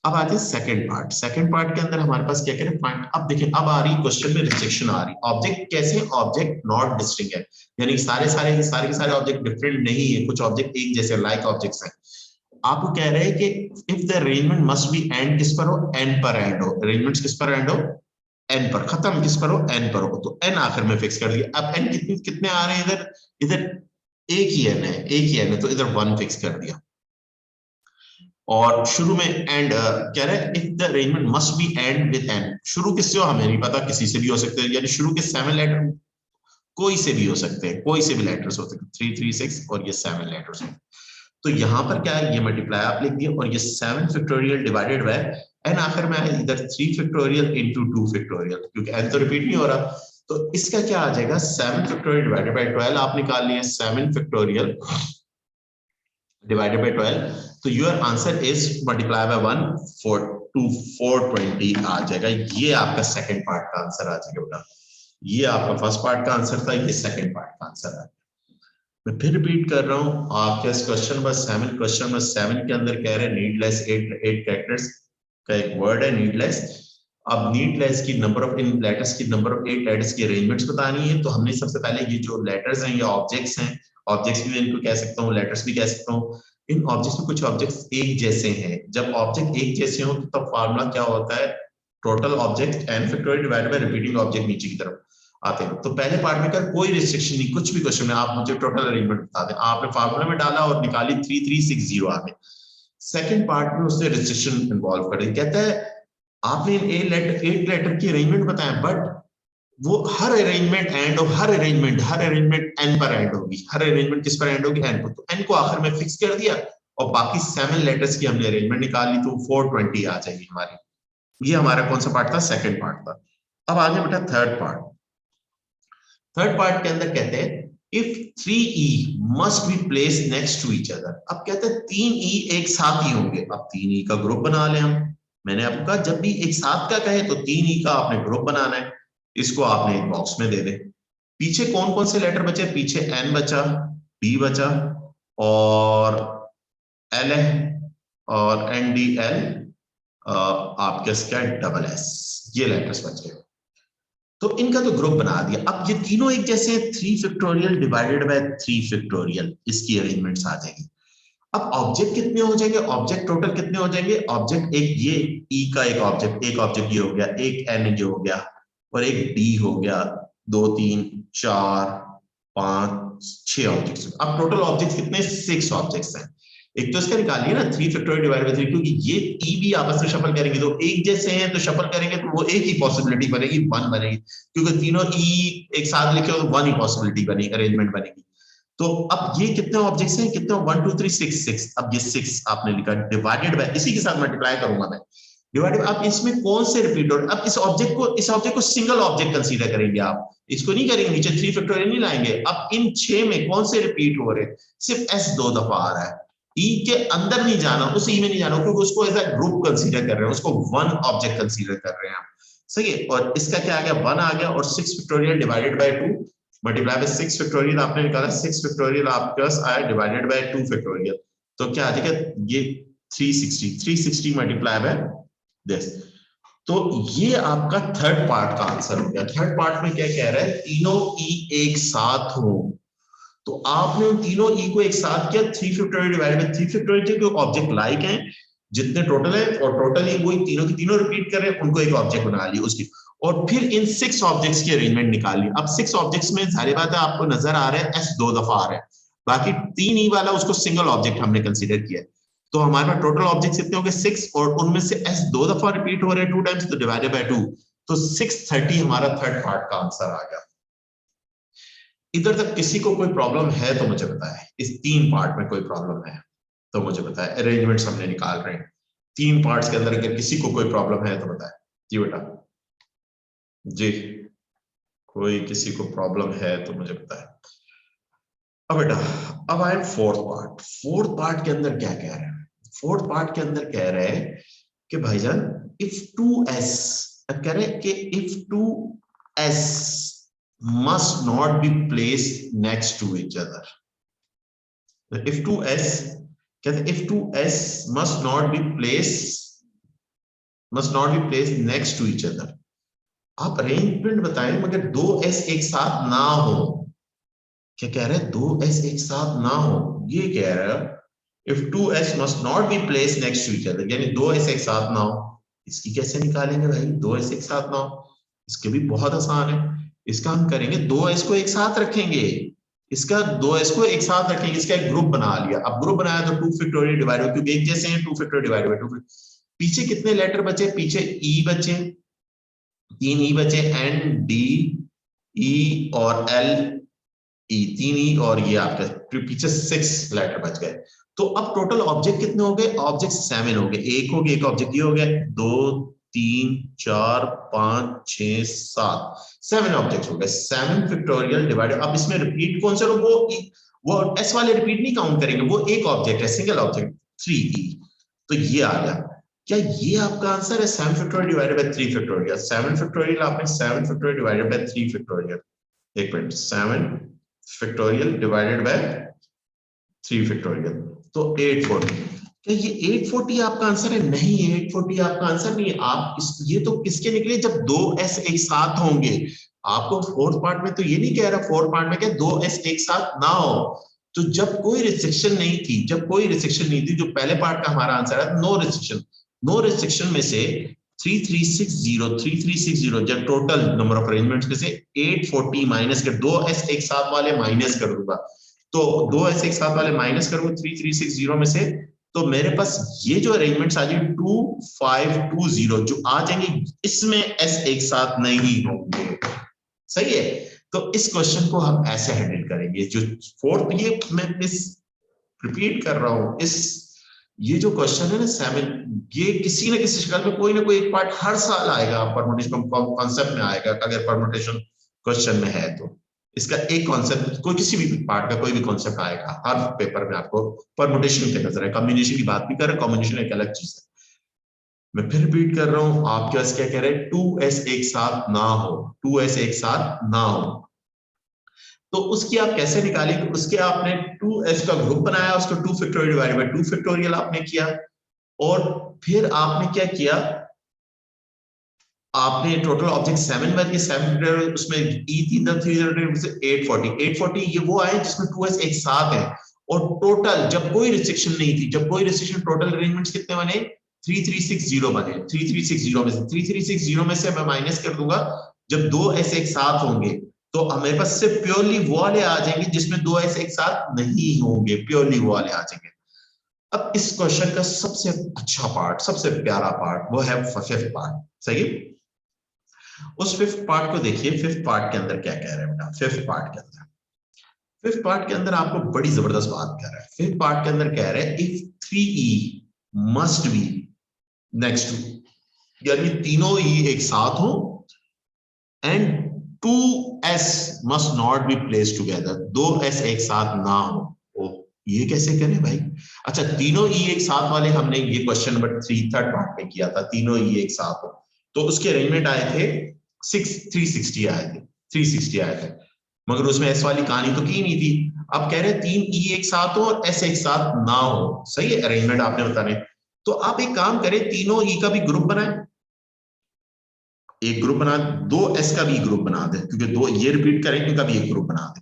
अब आते हैं सेकंड पार्ट। सेकंड पार्ट के अंदर हमारे पास क्या करें, फाइंड। अब देखिए, अब आ रही क्वेश्चन में रिस्ट्रिक्शन आ रही, ऑब्जेक्ट कैसे, ऑब्जेक्ट नॉट डिस्टिंक्ट है, यानी सारे ऑब्जेक्ट डिफरेंट नहीं है, कुछ ऑब्जेक्ट एक जैसे लाइक ऑब्जेक्ट्स हैं। आपको कह रहे हैं कि if the arrangement must be and किस पर हो, एन पर एंड हो, अरेंजमेंट किस पर एंड हो, एन पर, खत्म किस पर हो, एन पर हो, तो एन आखिर में फिक्स कर दिया। अब एन कितने आ रहे हैं इधर, इधर एक ही एन है, एक ही एन है, तो इधर 1 फिक्स कर दिया। और शुरू में एंड कह रहे हैं if the arrangement must be end with n, शुरू किससे हो हमें नहीं पता, किसी से भी हो सकते हैं, यानी शुरू के 7 लेटर कोई से भी हो सकते हैं, कोई से भी लेटर्स हो सकते हैं, 3 3 6 और ये 7 लेटर्स हैं। तो यहां पर क्या है, ये मल्टीप्लाई आप लिख दिया, और ये 7 फैक्टोरियल डिवाइडेड बाय एन, आखिर में इधर 3 फैक्टोरियल इनटू 2 फैक्टोरियल, क्योंकि एन तो रिपीट नहीं हो रहा। तो इसका क्या आ जाएगा, 7 फैक्टोरियल डिवाइडेड बाय 12 आप निकाल लिए, 7 फैक्टोरियल डिवाइडेड बाय 12, तो your answer is multiply by 1 4 2 420 आ जाएगा। ये आपका सेकंड पार्ट का आंसर आ जाएगा बेटा। ये आपका फर्स्ट पार्ट का आंसर था, ये सेकंड पार्ट का आंसर है। मैं फिर रिपीट कर रहा हूं, आपके क्वेश्चन नंबर 7 के अंदर कह रहे हैं नीडलेस 8 कैरेक्टर्स का एक वर्ड है नीडलेस, अब नीड लेटर्स की नंबर ऑफ इन लेटर्स की नंबर ऑफ 8 लेटर्स की अरेंजमेंट्स बतानी है। तो हमने सबसे पहले ये जो लेटर्स हैं या ऑब्जेक्ट्स हैं, ऑब्जेक्ट्स भी इनको कह सकता हूँ, लेटर्स भी कह सकता हूँ। इन ऑब्जेक्ट्स में कुछ ऑब्जेक्ट्स एक जैसे हैं। जब ऑब्जेक्ट एक जैसे हो तो तब फार्मूला क्या होता है, total object n factorial divided bye repeating object नीचे की तरफ आते हैं। तो पहले पार्ट में कर कोई रिस्ट्रिक्शन नहीं, कुछ भी क्वेश्चन में आप मुझे टोटल अरेंजमेंट बता दें, आपने फार्मूला में डाला और निकाली 3360 आ गए। सेकंड पार्ट में उसने रिस्ट्रिक्शन इन्वॉल्व कर दी, कहता है आपने एक लेटर की अरेंजमेंट बताया, बट वो हर अरेंजमेंट एंड और हर अरेंजमेंट एन पर एंड होगी। हर अरेंजमेंट किस पर एंड होगी, एन को। तो एन को आखिर में फिक्स कर दिया और बाकी 7 लेटर्स की हमने अरेंजमेंट निकाली, तो 420 आ जाएगी हमारी। ये हमारा कौन सा पार्ट था, सेकंड पार्ट था। अब आगे बेटा थर्ड पार्ट। थर्ड पार्ट के अंदर कहते हैं if 3e must be place next to each other. अब कहते हैं 3e एक साथ ही होंगे। अब 3e का ग्रुप बना लें हम। मैंने आपको कहा जब भी एक साथ का कहे तो 3e का आपने ग्रुप बनाना है। इसको आपने एक बॉक्स में दे दे। पीछे कौन कौन से लेटर बचे, पीछे n बचा, b बचा और l है और ndl आपके क्या डबल s, ये लेटर्स बच गए। तो इनका तो ग्रुप बना दिया। अब ये तीनों एक जैसे 3 फैक्टोरियल डिवाइडेड बाय 3 फैक्टोरियल, इसकी अरेंजमेंट्स आ जाएगी। अब ऑब्जेक्ट कितने हो जाएंगे, ऑब्जेक्ट टोटल कितने हो जाएंगे, ऑब्जेक्ट एक ये ई का एक ऑब्जेक्ट ये हो गया, एक एन ये हो गया और एक डी हो गया, 2 3 4 5 6 ऑब्जेक्ट्स। अब टोटल ऑब्जेक्ट्स कितने, 6 ऑब्जेक्ट्स हैं। एक तो इसका निकालिए ना 3 फैक्टोरियल डिवाइड बाय 3, क्योंकि ये ई भी आपस में शफल करेंगे तो एक जैसे हैं, तो शफल करेंगे तो वो एक ही पॉसिबिलिटी बनेगी, 1 बनेगी। क्योंकि तीनों ई एक साथ लिखे हो तो 1 ही पॉसिबिलिटी बनेगी, अरेंजमेंट बनेगी। तो अब ये कितने ऑब्जेक्ट्स हैं, कितने 1 2 3 6। अब ये 6 आपने लिखा डिवाइडेड बाय, इसी के साथ मल्टीप्लाई करूंगा मैं, डिवाइडेड। अब इसमें कौन से रिपीट हो रहे, अब इस ऑब्जेक्ट को सिंगल ऑब्जेक्ट कंसीडर करेंगे आप, इसको नहीं करेंगे, नीचे 3 फैक्टोरियल नहीं लाएंगे। अब इन 6 में कौन से रिपीट हो रहे, सिर्फ s 2 दफा आ रहा है। ई के अंदर नहीं जाना, उस ई में नहीं जाना, क्योंकि उसको एज अ ग्रुप कंसीडर कर रहे हैं, उसको 1 ऑब्जेक्ट कंसीडर कर रहे हैं आप। सही है। और इसका क्या आ गया, 1 आ गया, और 6 factorial divided bye 2 multiply by 6 factorial आपने निकाला, 6 फैक्टोरियल आपके पास आया डिवाइडेड बाय 2 फैक्टोरियल। तो क्या आ जाएगा, ये 360 मल्टीप्लाई बाय दिस। तो ये आपका थर्ड पार्ट का आंसर हो गया। थर्ड पार्ट में क्या कह रहा है, तीनों ई एक साथ हो। तो आपने उन तीनों ई को एक साथ किया, 3 फैक्टोरियल डिवाइडेड बाय 3 फैक्टोरियल, जो ऑब्जेक्ट लाइक हैं जितने टोटल है, और टोटल ही वही तीनों की तीनों रिपीट कर रहे हैं, उनको एक ऑब्जेक्ट बना लिया उसकी। और फिर इन 6 ऑब्जेक्ट्स की अरेंजमेंट निकाली। अब 6 ऑब्जेक्ट्स में जाहिर बात है आपको नजर आ रहा है s 2 दफा आ रहा है, बाकी 3 ई वाला उसको सिंगल ऑब्जेक्ट हमने कंसीडर किया है। तो हमारे पास टोटल ऑब्जेक्ट्स कितने हो गए, 6, और उनमें से s 2 दफा रिपीट हो रहे हैं 2 टाइम्स, तो डिवाइडेड बाय 2, तो 630 हमारा थर्ड पार्ट का आंसर आ गया। इधर तक किसी को कोई प्रॉब्लम है तो मुझे बताएं, इस 3 पार्ट में कोई प्रॉब्लम है तो मुझे बताएं। अरेंजमेंट्स हमने निकाल रहे हैं 3 पार्ट्स के अंदर, अगर किसी को कोई प्रॉब्लम है तो बताएं। जी बेटा, जी कोई किसी को प्रॉब्लम है तो मुझे बताएं। अब बेटा अब आए फोर्थ पार्ट। फोर्थ पार्ट के अंदर क्या कह रहे हैं, फोर्थ पार्ट के अंदर कह रहे हैं कि भाईजान इफ 2s, कह रहे हैं कि if 2s must not be placed next to each other. If 2s, कहते हैं if 2s must not be placed next to each other. आप अरेंजमेंट बताएं मगर 2s एक साथ ना हो। क्या कह रहे हैं, 2s एक साथ ना हो, ये कह रहा है if 2s must not be placed next to each other, यानी 2s एक साथ ना हो। इसकी कैसे निकालेंगे भाई, 2s एक साथ ना हो, इसके भी बहुत आसान है। इसका हम करेंगे 2s को एक साथ रखेंगे, इसका 2s को एक साथ रखेंगे, इसका एक ग्रुप बना लिया। अब ग्रुप बनाया तो 2 फैक्टोरियल डिवाइडेड, क्योंकि एक जैसे हैं 2 फैक्टोरियल डिवाइडेड बाय 2। पीछे कितने लेटर बचे, पीछे e बचे, 3 e बचे, n d e और l e, 3 e और ये आपका पीछे 6 लेटर बच गए। तो अब टोटल ऑब्जेक्ट कितने हो गए, ऑब्जेक्ट 7 हो गए। एक हो गया, एक ऑब्जेक्ट ये हो गया, 2 3 4 5 6 7 ऑब्जेक्ट हो गए। 7 फैक्टोरियल डिवाइडेड, अब इसमें रिपीट कौन सा, वो एस वाले रिपीट नहीं काउंट करेंगे, वो एक ऑब्जेक्ट है, सिंगल ऑब्जेक्ट 3e। तो ये आ गया। क्या ये आपका आंसर है, 7 factorial divided bye 3 factorial. 7 factorial आपने 7 फैक्टोरियल डिवाइडेड बाय 3 फैक्टोरियल, एक minute, 7 factorial divided bye 3 factorial, तो 840। क्या ये 840 आपका आंसर है? नहीं, 840 आपका आंसर नहीं है। आप ये तो किसके निकले जब दो एस एक साथ होंगे। आपको फोर्थ पार्ट में तो ये नहीं कह रहा, फोर्थ पार्ट में क्या दो एस एक साथ ना हो। तो जब कोई रिस्ट्रिक्शन नहीं थी, जब कोई रिस्ट्रिक्शन नहीं थी, जो पहले पार्ट का हमारा आंसर है नो रिस्ट्रिक्शन। नो रिस्ट्रिक्शन में से 3360 जब टोटल नंबर ऑफ अरेंजमेंट्स में से 840 माइनस कर, दो एस एक साथ वाले माइनस कर दूंगा। तो दो एस एक साथ वाले माइनस करूंगा 3360 में से, तो मेरे पास ये जो अरेंजमेंट्स आ जाएंगे 2520 जो आ जाएंगे, इसमें एस एक साथ नहीं होंगे। सही है। तो इस क्वेश्चन को हम ऐसे हैंडल करेंगे। जो फोर्थ, ये मैं इस रिपीट कर रहा हूं, इस ये जो क्वेश्चन है ना 7, ये किसी न किसी शक्ल में कोई ना कोई एक पार्ट हर साल आएगा, परमुटेशन कॉन्सेप्ट में आएगा। अगर परमुटेशन क्वेश्चन में है तो इसका एक कॉन्सेप्ट, कोई किसी भी पार्ट का कोई भी कॉन्सेप्ट आएगा हर पेपर में, आपको परमुटेशन के नजर है। कॉम्बिनेशन की बात भी कर रहे हैं, कॉम्बिनेशन एक अलग चीज है। मैं फिर रिपीट कर रहा हूं, आपके पास क्या कह रहे हैं, 2s एक साथ ना हो, 2s एक साथ ना हो। तो उसकी आप कैसे निकालेंगे? उसके आपने 2s का ग्रुप बनाया, उसको 2 फैक्टोरियल डिवाइडेड बाय 2 फैक्टोरियल आपने किया, और फिर आपने क्या किया, आपने टोटल ऑब्जेक्ट 7 बन के 7 उसमें e 3 से 840 ये वो आए जिसमें 2s एक साथ है। और टोटल जब कोई रिस्ट्रिक्शन नहीं थी, जब कोई रिस्ट्रिक्शन, टोटल अरेंजमेंट्स कितने बने, 3360 बने। 3360 में से 3360 में से मैं माइनस कर दूंगा, जब दो एस एक साथ होंगे तो मेरे पास सिर्फ प्योरली वो वाले आ जाएंगे जिसमें दो एस एक साथ नहीं होंगे, प्योरली वो वाले आ जाएंगे। अब इस क्वेश्चन का सबसे अच्छा पार्ट, सबसे प्यारा पार्ट वो है फिफ्थ पार्ट। सही है। उस फिफ्थ पार्ट को देखिए, फिफ्थ पार्ट के अंदर क्या कह रहे हैं बेटा। फिफ्थ पार्ट के अंदर आपको बड़ी जबरदस्त बात कह रहा है। फिफ्थ पार्ट के अंदर कह रहे हैं if 3e must be next to, यानी तीनों ई एक साथ हो, and 2s must not be place together, दो s एक साथ ना हो। ओ, ये कैसे करें भाई? अच्छा, तीनों ई एक साथ वाले हमने ये क्वेश्चन नंबर 3 थर्ड पार्ट में किया था, तीनों ई एक साथ हो, तो उसके अरेंजमेंट आए थे 360 आए थे, 360 आए थे, मगर उसमें एस वाली कहानी तो की नहीं थी। अब कह रहे हैं तीन ई एक साथ हो और एस एक साथ ना हो। सही है, अरेंजमेंट आपने बताने। तो आप एक काम करें, तीनों ई का भी ग्रुप बनाए, एक ग्रुप बना, दो एस का भी ग्रुप बना दे, क्योंकि दो ये रिपीट करें, इनका भी एक ग्रुप बना दे।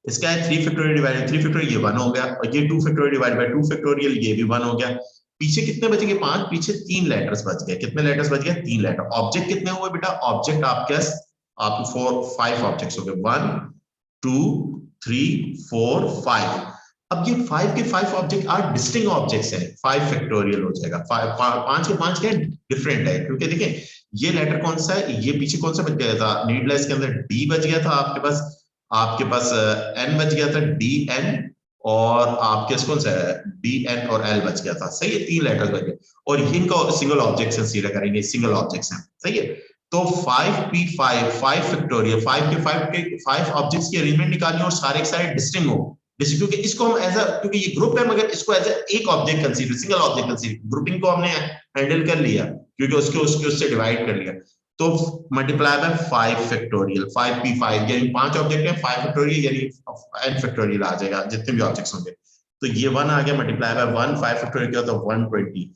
इसका है 3 फैक्टोरियल डिवाइडेड 3 फैक्टोरियल, ये 1 हो गया, और ये 2 फैक्टोरियल डिवाइडेड बाय 2 फैक्टोरियल, ये भी 1 हो गया। पीछे कितने बच गए? 5, पीछे 3 लेटर्स बच गए। कितने लेटर्स बच गए? 3 लेटर। ऑब्जेक्ट कितने हुए बेटा? ऑब्जेक्ट आपके आपको 5 ऑब्जेक्ट्स हो गए, 1 2 3 4 5। अब ये 5 के 5 ऑब्जेक्ट आर डिस्टिंक्ट ऑब्जेक्ट्स हैं, 5 फैक्टोरियल हो जाएगा। 5 के 5 क्या डिफरेंट है, क्योंकि देखें ये लेटर कौन सा है, ये पीछे कौन सा बच गया था, नीडलेस के अंदर डी बच गया था आपके पास एन बच गया था, डी एन, और आपके कौन सा है, डी एन और एल बच गया था। सही है, 3 लेटर्स बच गए, और इनका सिंगल ऑब्जेक्ट कंसीडर करेंगे, सिंगल ऑब्जेक्ट्स हैं। सही है। तो 5p5 5 फैक्टोरियल, 5 ऑब्जेक्ट्स की अरेंजमेंट निकालनी और सारे के सारे डिस्टिंक्ट हो, क्योंकि इसको हम एज क्योंकि ये ग्रुप है, मगर इसको एज एक object consider, single object consider, grouping को हमने हैंडल कर लिया क्योंकि उसके उससे डिवाइड कर लिया। तो मल्टीप्लाई बाय 5 फैक्टोरियल, 5p5 यानी 5 ऑब्जेक्ट है, 5 फैक्टोरियल यानी n फैक्टोरियल आ जाएगा जितने भी ऑब्जेक्ट्स होंगे। तो ये 1 आ गया, मल्टीप्लाई बाय 1, 5 फैक्टोरियल क्या होता है 120।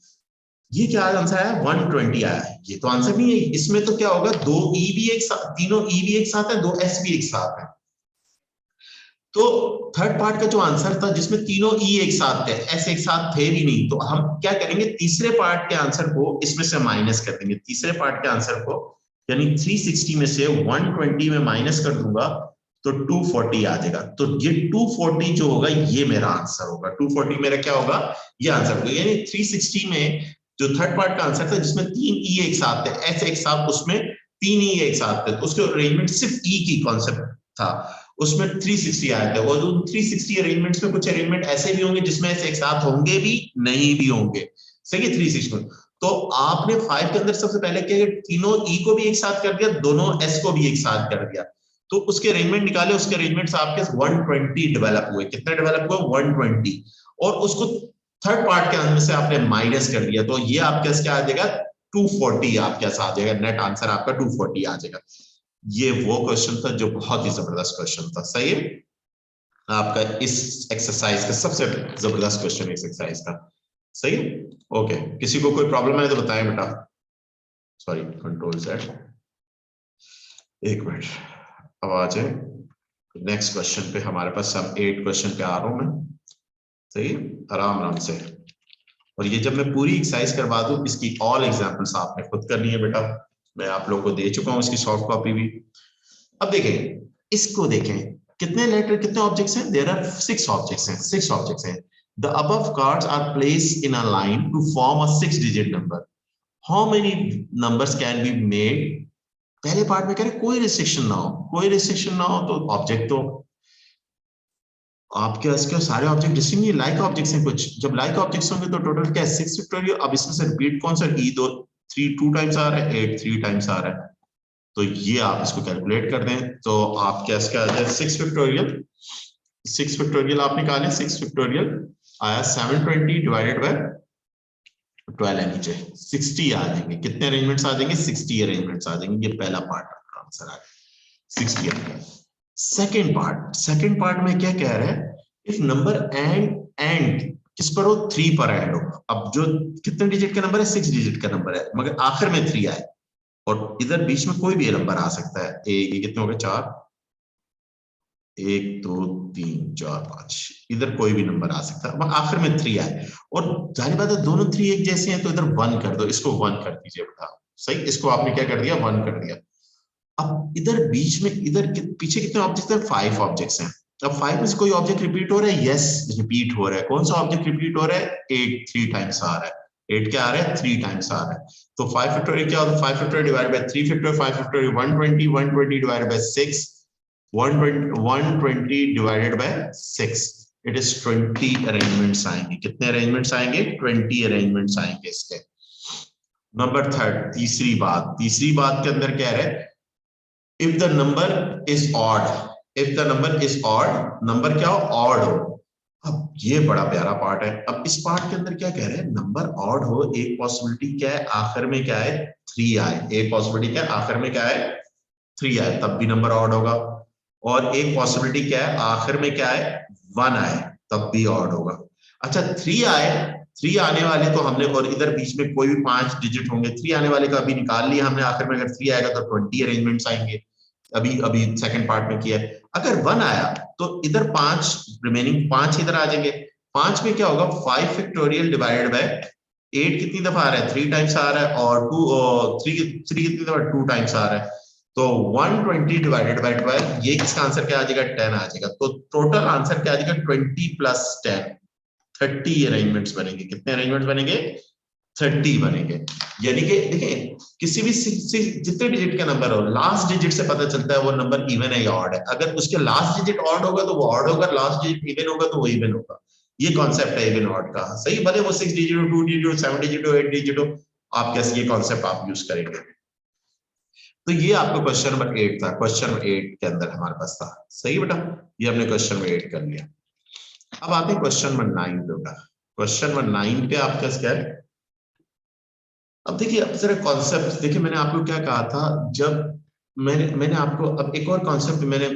ये क्या आंसर आया? 120 आया है। ये तो आंसर नहीं है, इसमें तो क्या होगा, दो ई भी एक साथ, तीनों ई भी एक साथ है, दो एस भी एक साथ है। तो थर्ड पार्ट का जो आंसर था जिसमें तीनों ई एक साथ थे, एस एक साथ थे भी नहीं, तो हम क्या करेंगे, तीसरे पार्ट के आंसर को इसमें से माइनस कर देंगे। तीसरे पार्ट के आंसर को यानी 360 में से 120 में माइनस कर दूंगा तो 240 आ जाएगा। तो ये 240 जो होगा ये मेरा आंसर होगा। 240 मेरा क्या होगा? ये आंसर होगा। यानी 360 में जो थर्ड पार्ट का आंसर था जिसमें 3 ई एक साथ थे, एस एक साथ, उसमें 3 ई एक साथ थे, तो उसके अरेंजमेंट सिर्फ ई की कॉन्सेप्ट था, उसमें 360 आए थे। और उन 360 अरेंजमेंट्स में कुछ अरेंजमेंट ऐसे भी होंगे जिसमें ऐसे एक साथ होंगे भी, नहीं भी होंगे। सही है, 360 में। तो आपने 5 के अंदर सबसे पहले क्या, तीनों ई को भी एक साथ कर दिया, दोनों एस को भी एक साथ कर दिया, तो उसके अरेंजमेंट निकाले, उसके अरेंजमेंट्स आपके 120 डेवलप हुए। कितने डेवलप हुए? 120। और उसको थर्ड पार्ट के अंदर से आपने माइनस कर दिया, तो ये आपके क्या आ जाएगा? 240 आपके आ जाएगा, नेट आंसर आपका 240 आ जाएगा। ये वो क्वेश्चन था जो बहुत ही जबरदस्त क्वेश्चन था। सही है, आपका इस एक्सरसाइज का सबसे जबरदस्त क्वेश्चन इस एक्सरसाइज का। सही है? ओके, किसी को कोई प्रॉब्लम है तो बताएं बेटा। सॉरी, कंट्रोल Z, एक मिनट। अब आ जाए नेक्स्ट क्वेश्चन पे। हमारे पास सब 8 क्वेश्चन पे आ रहा हूं मैं। सही, आराम आराम से। और ये जब मैं पूरी एक्सरसाइज करवा दूं, इसकी ऑल एग्जांपल्स आपने खुद करनी है बेटा। मैं आप लोगों को दे चुका हूं इसकी सॉफ्ट कॉपी भी। अब देखें, इसको देखें, कितने लेटर, कितने ऑब्जेक्ट्स हैं? देयर आर 6 ऑब्जेक्ट्स हैं, 6 ऑब्जेक्ट्स हैं। The above cards are placed in a line to form a 6 digit number. How many numbers can be made? पहले पार्ट में कह रहे कोई रिस्ट्रिक्शन ना हो, कोई रिस्ट्रिक्शन ना हो तो ऑब्जेक्ट तो आपके इसके सारे ऑब्जेक्ट डिस्टिंक्ट नहीं, लाइक ऑब्जेक्ट्स हैं कुछ। जब लाइक ऑब्जेक्ट्स होंगे तो टोटल क्या है? 6 फैक्टोरियल। अब इसमें से रिपीट कौन सा? ई दो 3 2 टाइम्स आ रहा है, 8 3 टाइम्स आ रहा है। तो ये आप इसको कैलकुलेट कर दें तो आप क्या इसका आ जाए 6 फैक्टोरियल। 6 फैक्टोरियल आप निकालें, 6 फैक्टोरियल आया 720 डिवाइडेड बाय 12 नीचे 60 आ जाएंगे। कितने अरेंजमेंट्स आ जाएंगे? 60 अरेंजमेंट्स आ जाएंगे। ये पहला पार्ट का आंसर आ गया, 60 आ गया। सेकंड पार्ट में क्या कह रहा है? इफ नंबर एंड किस पर हो? 3 पर एंड हो। अब जो कितने डिजिट का नंबर है? 6 डिजिट का नंबर है, मगर आखिर में 3 आए। और इधर बीच में कोई भी नंबर आ सकता है। ये कितने हो गए? 4, 1 2 3 4 5, इधर कोई भी नंबर आ सकता है, आखिर में 3 आए। और जाहिर बात है दोनों 3 एक जैसे हैं, तो इधर 1 कर दो, इसको 1 कर दीजिए बेटा। सही, इसको आपने क्या कर दिया? 1 कर दिया। अब इधर बीच में, इधर पीछे कितने ऑब्जेक्ट्स हैं? 5 ऑब्जेक्ट्स हैं। अब 5 में से कोई ऑब्जेक्ट रिपीट हो रहा है? यस, रिपीट हो रहा है। कौन सा ऑब्जेक्ट रिपीट हो रहा है? 8 3 टाइम्स आ रहा है। 8 क्या आ रहा है? 3 टाइम्स आ रहा है। तो 5 फैक्टोरियल क्या होता है? 5 factorial divided bye 3 factorial, 5 factorial 120, 120 divided by 6, 120 divided by 6, it is 20 arrangements आएंगे। कितने अरेंजमेंट्स आएंगे? 20 अरेंजमेंट्स आएंगे इसके। नंबर थर्ड, तीसरी बात के अंदर क्या है? if the number is odd, if the number is odd, number क्या हो? ऑड हो। अब ये बड़ा प्यारा पार्ट है। अब इस पार्ट के अंदर क्या कह रहे हैं? नंबर ऑड हो, एक पॉसिबिलिटी क्या है? आखिर में क्या है? 3 आए। एक पॉसिबिलिटी क्या है? आखिर में क्या है? 3 आए, तब भी नंबर ऑड होगा। और एक पॉसिबिलिटी क्या है? आखिर में क्या है? 1 आए, तब भी ऑड होगा। अच्छा, 3 आए, 3 आने वाले तो हमने, और इधर बीच में कोई भी 5 डिजिट होंगे, 3 आने वाले का अभी निकाल लिया हमने। आखिर में अगर 3 आएगा तो 20 अरेंजमेंट्स आएंगे। अभी अभी सेकंड पार्ट में किया है। अगर 1 आया तो इधर 5, रिमेनिंग 5 इधर आ जाएंगे। 5 में क्या होगा? 5 फैक्टोरियल डिवाइडेड बाय 8 कितनी दफा आ रहा है? 3 टाइम्स आ रहा है। और 3 कितनी दफा? 2 टाइम्स आ रहा है। तो 120 डिवाइडेड बाय 12, ये किसका आंसर क्या आ जाएगा? 10 आ जाएगा। तो टोटल आंसर क्या आ जाएगा? 20 प्लस 10, 30 अरेंजमेंट्स बनेंगे। कितने अरेंजमेंट्स बनेंगे? 30 बनेंगे। यानी कि देखिए, किसी भी जितने डिजिट का नंबर हो, लास्ट डिजिट से पता चलता है वो नंबर इवन है या ऑड है। अगर उसके लास्ट डिजिट ऑड होगा तो वो ऑड होगा, लास्ट डिजिट इवन होगा तो वो इवन होगा। ये कॉन्सेप्ट है इवन ऑड का। सही, भले वो 6 डिजिट हो, 2 डिजिट हो, 7 डिजिट हो, 8 डिजिट हो, आप कैसे ये कॉन्सेप्ट आप यूज करेंगे। तो ये आपका क्वेश्चन नंबर 8 था। क्वेश्चन नंबर 8 के अंदर हमारे पास था। सही बेटा, ये हमने क्वेश्चन नंबर 8 कर लिया। अब आते हैं क्वेश्चन नंबर 9 पे बेटा। क्वेश्चन नंबर 9 पे आपका क्या है? अब देखिए, अब जरा कॉन्सेप्ट देखिए, मैंने आपको क्या कहा था जब मैंने आपको, अब एक और कॉन्सेप्ट मैंने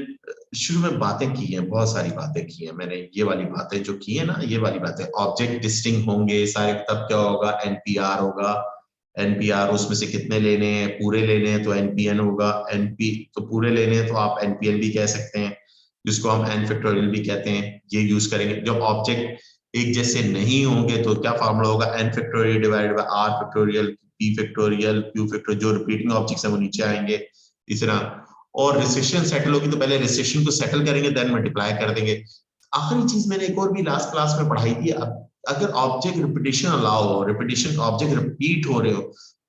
शुरू में बातें की हैं, बहुत सारी बातें की हैं मैंने। ये वाली बातें जो की है ना, ये वाली बातें, ऑब्जेक्ट डिस्टिंक्ट होंगे सारे, तब क्या होगा? एनपीआर होगा। एनपीआर उसमें से कितने लेने हैं? पूरे लेने हैं तो एनपीएन होगा। एनपी तो पूरे लेने हैं तो आप एनपीएन भी कह सकते हैं, जिसको हम एन फैक्टोरियल भी कहते हैं। ये यूज करेंगे। जब ऑब्जेक्ट एक जैसे नहीं होंगे तो क्या फॉर्मूला होगा? N factorial divided by r factorial, p factorial, q factorial. जो रिपीटिंग ऑब्जेक्ट्स है वो नीचे आएंगे। तीसरा, और रिसेशन सेटल होगी तो पहले रिसेशन को सेटल करेंगे, देन मल्टीप्लाई कर देंगे। आखिरी चीज मैंने एक और भी लास्ट क्लास में पढ़ाई थी। अगर ऑब्जेक्ट रिपीटिशन अलाउ हो, रिपीटिशन ऑब्जेक्ट रिपीट हो रहे हो,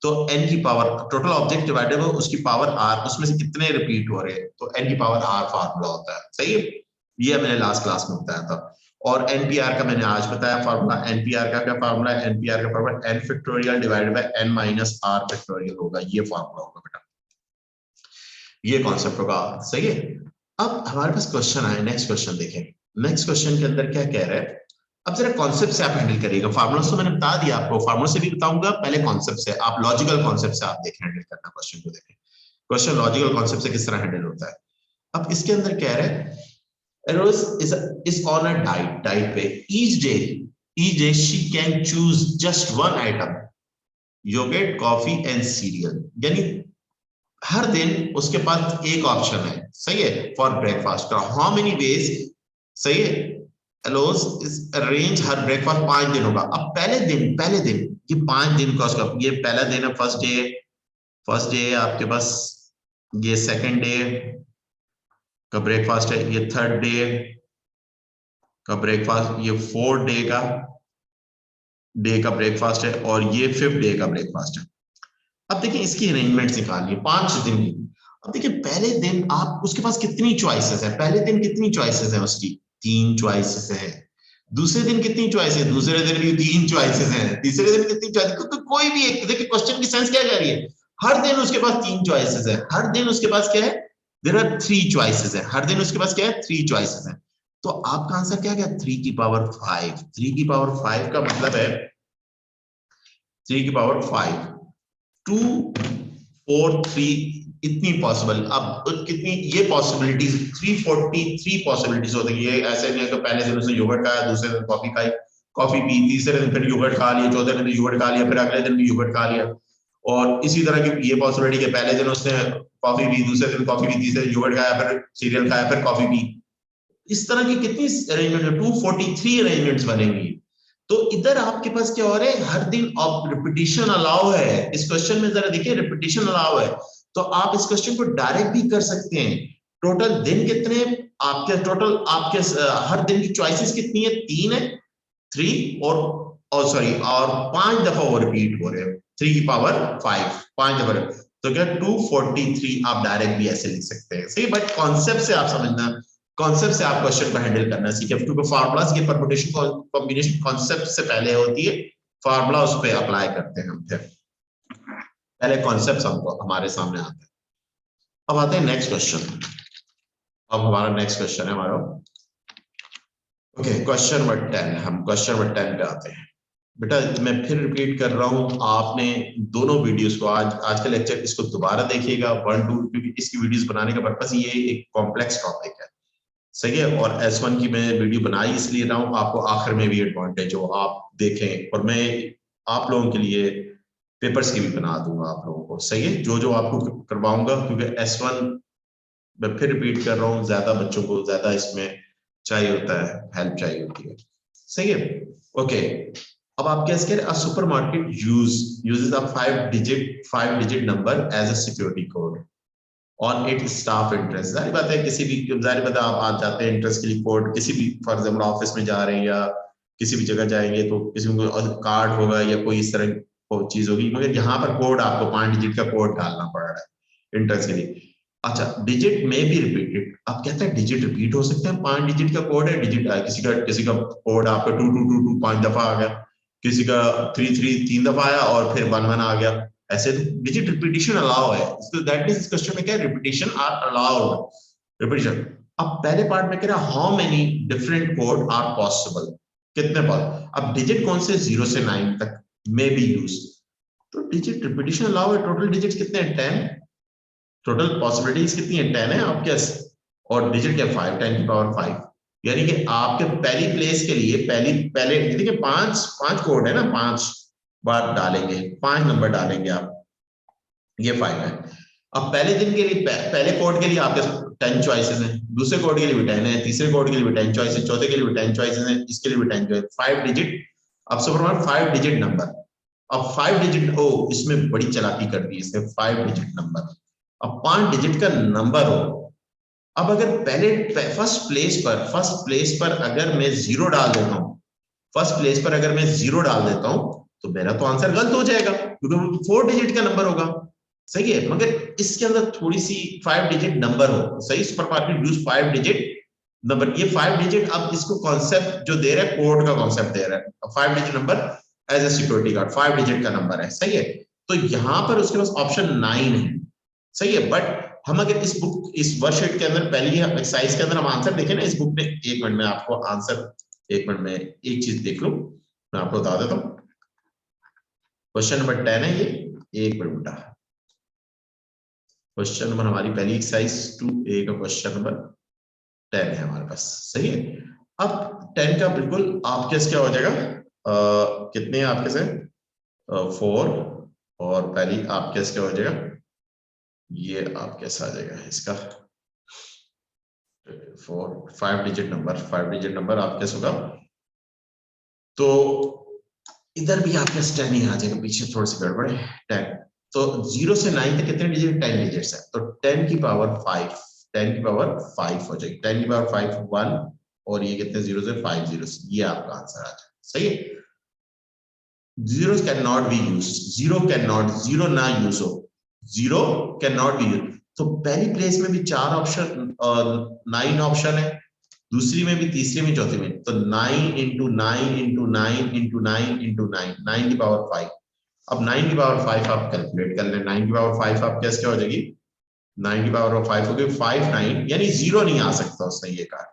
तो एन की पावर, टोटल ऑब्जेक्ट डिवाइडेड हो उसकी पावर आर, उसमें से कितने रिपीट हो रहे हैं, तो एन की पावर आर फार्मूला होता है। सही है, ये मैंने लास्ट क्लास में बताया था। और एनपीआर का मैंने आज बताया फार्मूला। एनपीआर का क्या फार्मूला है? एनपीआर का formula n factorial divided by n minus r factorial होगा। ये फार्मूला होगा बेटा, ये कॉन्सेप्ट होगा। सही है। अब हमारे पास क्वेश्चन आए, नेक्स्ट क्वेश्चन देखें। नेक्स्ट क्वेश्चन के अंदर क्या कह रहा है? अब जरा कॉन्सेप्ट से आप हैंडल करिएगा। फार्मूला तो मैंने बता दिया आपको, फार्मूला से भी बताऊंगा, पहले कॉन्सेप्ट से आप, लॉजिकल कॉन्सेप्ट से आप देखें, हैंडल करना क्वेश्चन को। देखें क्वेश्चन लॉजिकल कॉन्सेप्ट से किस तरह हैंडल होता है। अब इसके अंदर कह रहा है, Eros is on a diet पे each day is she can choose just one item, yogurt, coffee and cereal. यानी हर दिन उसके पास एक ऑप्शन है, सही है, फॉर ब्रेकफास्ट का. हाउ मेनी वेज, सही है, allows is arrange her breakfast 5 दिन होगा. अब पहले दिन ये 5 दिन का उसका, ये पहला दिन है, फर्स्ट डे आपके पास, ये सेकंड डे का ब्रेकफास्ट है, ये थर्ड डे का ब्रेकफास्ट, ये फोर्थ डे का ब्रेकफास्ट है, और ये फिफ्थ डे का ब्रेकफास्ट है. अब देखिए इसकी अरेंजमेंट निकालनी है 5 दिन की. अब देखिए पहले दिन आप उसके पास कितनी चॉइसेस है, पहले दिन कितनी चॉइसेस है उसकी, 3 चॉइसेस है. दूसरे दिन कितनी चॉइस है, दूसरे दिन भी 3 चॉइसेस है. तीसरे दिन कितनी चॉइस, तो कोई भी एक, देखिए क्वेश्चन की सेंस क्या कह रही है, हर दिन उसके पास 3 चॉइसेस है, हर दिन उसके पास क्या है, देयर आर 3 चॉइसेस है, हर दिन उसके पास क्या है, 3 चॉइसेस है. तो आपका आंसर क्या गया, 3 की पावर 5. 3 की पावर 5 का मतलब है 3 की पावर 5, 2 4 3, इतनी पॉसिबल. अब कितनी ये पॉसिबिलिटीज, 343 पॉसिबिलिटीज होती है. ये ऐसे नहीं है कि पहले दिन उसने योगर्ट खाया, दूसरे दिन कॉफी खाई, कॉफी पी, तीसरे दिन फिर योगर्ट खा लिया, चौथे दिन योगर्ट खा लिया, फिर अगले दिन भी योगर्ट खा लिया. और इसी तरह की ये पॉसिबिलिटी के पहले दिन उसने कॉफी पी, दूसरे दिन कॉफी पी, तीसरे दिन योगर्ट खाया, फिर सीरियल खाया, फिर कॉफी पी. इस तरह की कितनी अरेंजमेंट, 243 अरेंजमेंट्स बनेंगी. तो इधर आपके पास क्या हो रहा है, हर दिन रिपीटिशन अलाउ है. इस क्वेश्चन में जरा देखिए रिपीटिशन अलाउ है, तो आप इस क्वेश्चन को डायरेक्ट भी कर सकते हैं. टोटल दिन कितने आपके, टोटल आपके हर दिन की चॉइसेस कितनी है, 3 है, 3 और सॉरी, और 5 दफा वो रिपीट हो रहे हैं, 3 की पावर 5 5 दफा. तो क्या 243 आप डायरेक्ट भी ऐसे लिख सकते हैं, सही. बट कॉन्सेप्ट से आप समझना, कॉन्सेप्ट से आप क्वेश्चन को हैंडल करना सीखे, क्योंकि फार्मूलाज की परम्यूटेशन कॉम्बिनेशन कॉन्सेप्ट से पहले होती है, फार्मूला उस पर अप्लाई करते हैं हम, फिर पहले कॉन्सेप्ट हमको हमारे सामने आते हैं. अब आते हैं नेक्स्ट क्वेश्चन. अब हमारा नेक्स्ट क्वेश्चन है हमारा, ओके, क्वेश्चन नंबर 10. हम क्वेश्चन नंबर 10 पे आते हैं. बेटा मैं फिर रिपीट कर रहा हूं, आपने दोनों वीडियोस को, आज का लेक्चर इसको दोबारा देखिएगा 1 2, क्योंकि इसकी वीडियोस बनाने का पर्पस ये एक कॉम्प्लेक्स टॉपिक है, सही है. और S1 की मैं वीडियो बनाई इसलिए रहा हूँ, आपको आखिर में भी एडवांटेज हो, आप देखें, और मैं आप लोगों के लिए पेपर्स की भी बना दूंगा आप लोगों को, सही है, जो आपको करवाऊंगा, क्योंकि S1 मैं फिर रिपीट कर रहा हूँ, ज्यादा बच्चों को ज्यादा इसमें चाहिए होता है, हेल्प चाहिए होती है, सही है. ओके, अब आप कैसे करें, supermarket uses a 5 digit number as a security code on it staff interest. जाहिर बात है, किसी भी, जाहिर बात है, आप आ जाते हैं इंटरेस्ट के लिए, कोड किसी भी, फॉर एग्जाम्पल ऑफिस में जा रहे हैं या किसी भी जगह जाएंगे, तो किसी को कार्ड होगा या कोई इस तरह की चीज होगी, मगर यहाँ पर कोड आपको 5 डिजिट का कोड डालना पड़ रहा है इंटरेस्ट के लिए. अच्छा, डिजिट में भी रिपीटेड, अब कहते हैं डिजिट रिपीट हो सकते हैं, 5 डिजिट का कोड है, डिजिट किसी का कोड आपका 2222 5 दफा आ गया, किसी का 33 3 दफा आया, और फिर 11 आ गया, ऐसे डिजिट रिपीटिशन अलाउ है. तो दैट मींस इस क्वेश्चन में क्या है, रिपीटिशन आर अलाउड, रिपीटिशन. अब पहले पार्ट में कह रहा how many different code are possible, कितने बार. अब डिजिट कौन से, 0 से 9 तक में बी यूज, तो डिजिट रिपीटिशन अलाउ है. टोटल डिजिट कितने हैं, 10. टोटल पॉसिबिलिटीज कितनी है, 10 है आपके पास, और डिजिट क्या, 5, 10 की पावर 5. यानी कि आपके पहली प्लेस के लिए पहले देखिए 5 कोड है ना, 5 बार डालेंगे, 5 नंबर डालेंगे आप, ये 5 है. अब पहले दिन के लिए, पहले कोड के लिए आपके 10 चॉइसेस हैं, दूसरे कोड के लिए भी 10 है, तीसरे कोड के लिए भी 10 चॉइसेस, चौथे के लिए भी 10 चॉइसेस हैं, इसके लिए भी 10 चॉइस, 5 डिजिट. अब सुपरमार्केट 5 डिजिट नंबर. अब 5 डिजिट, ओ इसमें बड़ी चालाकी कर दी इसने, 5 डिजिट नंबर. अब 5 डिजिट का नंबर हो, अब अगर पहले फर्स्ट प्लेस पर अगर मैं 0 डाल देता हूं, फर्स्ट प्लेस पर अगर मैं 0 डाल देता हूं, तो मेरा तो आंसर गलत हो जाएगा, क्योंकि 4 डिजिट का नंबर होगा, सही है. मगर इसके अंदर थोड़ी सी 5 डिजिट नंबर हो, सही, सुपरमार्केट यूज 5 डिजिट नंबर. ये 5 डिजिट, अब इसको कॉन्सेप्ट जो दे रहा है, कोड का कॉन्सेप्ट दे रहा है, 5 digit number as a security guard, 5 digit का नंबर है, सही है. तो यहां पर उसके पास ऑप्शन 9 है, सही है. बट हम अगर इस वर्कशीट के अंदर पहली एक्सरसाइज के अंदर हम आंसर देखें ना, इस बुक में, 1 मिनट में आपको आंसर, 1 मिनट में एक चीज देख लो, मैं आपको बता देता हूं. क्वेश्चन नंबर 10 है ये, 1 मिनट बेटा. क्वेश्चन नंबर हमारी पहली एक्सरसाइज 2A का क्वेश्चन नंबर 10 है हमारे पास, सही है. अब 10 का बिल्कुल आपके क्या हो जाएगा, कितने हैं आपके से 4 और पहली आपके क्या हो जाएगा, ये आपके आ जाएगा इसका 5 डिजिट नंबर आपके होगा। तो इधर भी आपके 10 ही आ जाएगा, पीछे थोड़ी सी गड़बड़ है 10। तो 0 से 9 तक कितने डिजिट, 10 डिजिट्स है, तो 10 की पावर 5 हो जाएगी। 10 की पावर 5 1 और ये कितने 0 से 5 जीरो, ये आपका आंसर आ जाएगा। सही है, zero can not be use, zero ना यूज हो, zero can not be use. तो पहली प्लेस में भी 4 ऑप्शन 9 ऑप्शन है, दूसरी में भी, तीसरी में, चौथी में, तो 9 इंटू 9 इंटू 9 इंटू 9 इंटू 9, 9 की पावर 5। अब 9 की पावर 5 आप कैलकुलेट कर लें, 9 की पावर 5 आप कैसे क्या हो जाएगी, 9 की पावर 5 होगी 5 9, यानी जीरो नहीं आ सकता उसने ये कहा।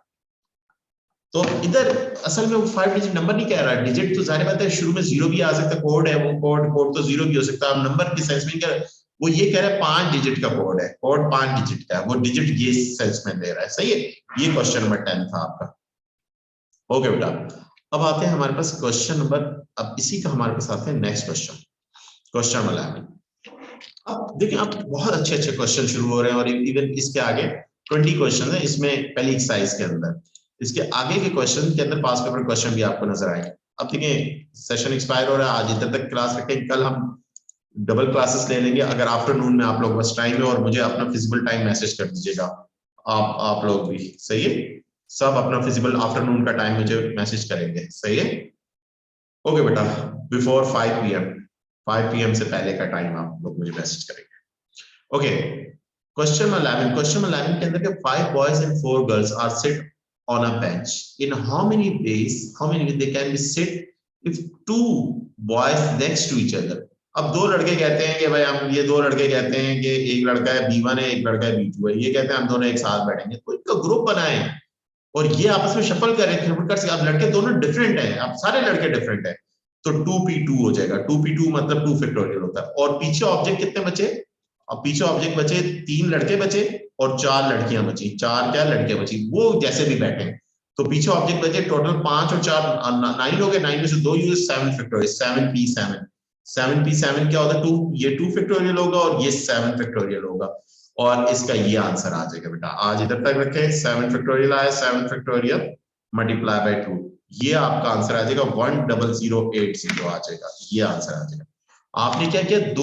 तो इधर असल में वो 5 डिजिट नंबर नहीं कह रहा, डिजिट तो जाहिर बात है शुरू में जीरो भी आ सकता, कोड है वो, कोड तो जीरो भी हो सकता है। नंबर के सेंस में क्या, वो ये कह रहा है 5 डिजिट का कोड है, कोड 5 डिजिट का है, वो डिजिट ये सेंस में ले रहा है। सही है, ये क्वेश्चन नंबर 10 था आपका। ओके बेटा, अब आते हैं हमारे पास क्वेश्चन नंबर, अब इसी का हमारे पास आते हैं नेक्स्ट क्वेश्चन नंबर 11। अब देखिए, आप बहुत अच्छे क्वेश्चन शुरू हो रहे हैं और इवन इसके आगे 20 क्वेश्चन है इसमें पहली एक्सरसाइज के अंदर, इसके आगे के क्वेश्चन के अंदर पास पेपर क्वेश्चन भी आपको नजर आएंगे। अब देखिए, सेशन एक्सपायर हो रहा है, आज इधर तक क्लास रखें, कल हम डबल क्लासेस ले लेंगे। अगर आफ्टरनून में आप लोग बस टाइम है और मुझे अपना फिजिबल टाइम मैसेज कर दीजिएगा, आप लोग भी। सही है, सब अपना फिजिबल आफ्टरनून का टाइम मुझे मैसेज करेंगे। सही है, ओके बेटा, बिफोर 5 PM से पहले का टाइम आप लोग मुझे मैसेज करेंगे। ओके, क्वेश्चन 11 के अंदर के 5 boys and 4 girls are sit on a bench. In how many ways they can be sit if 2 boys next to each other? अब दो लड़के कहते हैं कि भाई हम, ये दो लड़के कहते हैं कि एक लड़का है B1 है, एक लड़का है B2 है, ये कहते हैं हम दोनों एक साथ बैठेंगे, तो इनका ग्रुप बनाएं और ये आपस में शफल करें, अब लड़के दोनों डिफरेंट हैं, अब सारे लड़के डिफरेंट हैं, तो 2p2 हो जाएगा। 2p2 मतलब 2 फैक्टोरियल होता है। और पीछे ऑब्जेक्ट कितने बचे, अब पीछे ऑब्जेक्ट बचे 3 लड़के बचे और 4 लड़कियां बची, 4 क्या लड़कियां बची, वो जैसे भी बैठे, तो पीछे ऑब्जेक्ट बचे टोटल 5 और 4 9 हो गए, 9 में से 2 यूज 7 फैक्टोरियल, 7p7 क्या होता है 2, ये 2 फैक्टोरियल होगा और ये 7 फैक्टोरियल होगा, और इसका ये आंसर आ जाएगा बेटा। आज इधर तक रखें, 7 फैक्टोरियल आया, 7 फैक्टोरियल मल्टीप्लाई बाय 2, ये आपका आंसर आ जाएगा 10080 आ जाएगा, ये आंसर आ जाएगा। आपने क्या किया, दो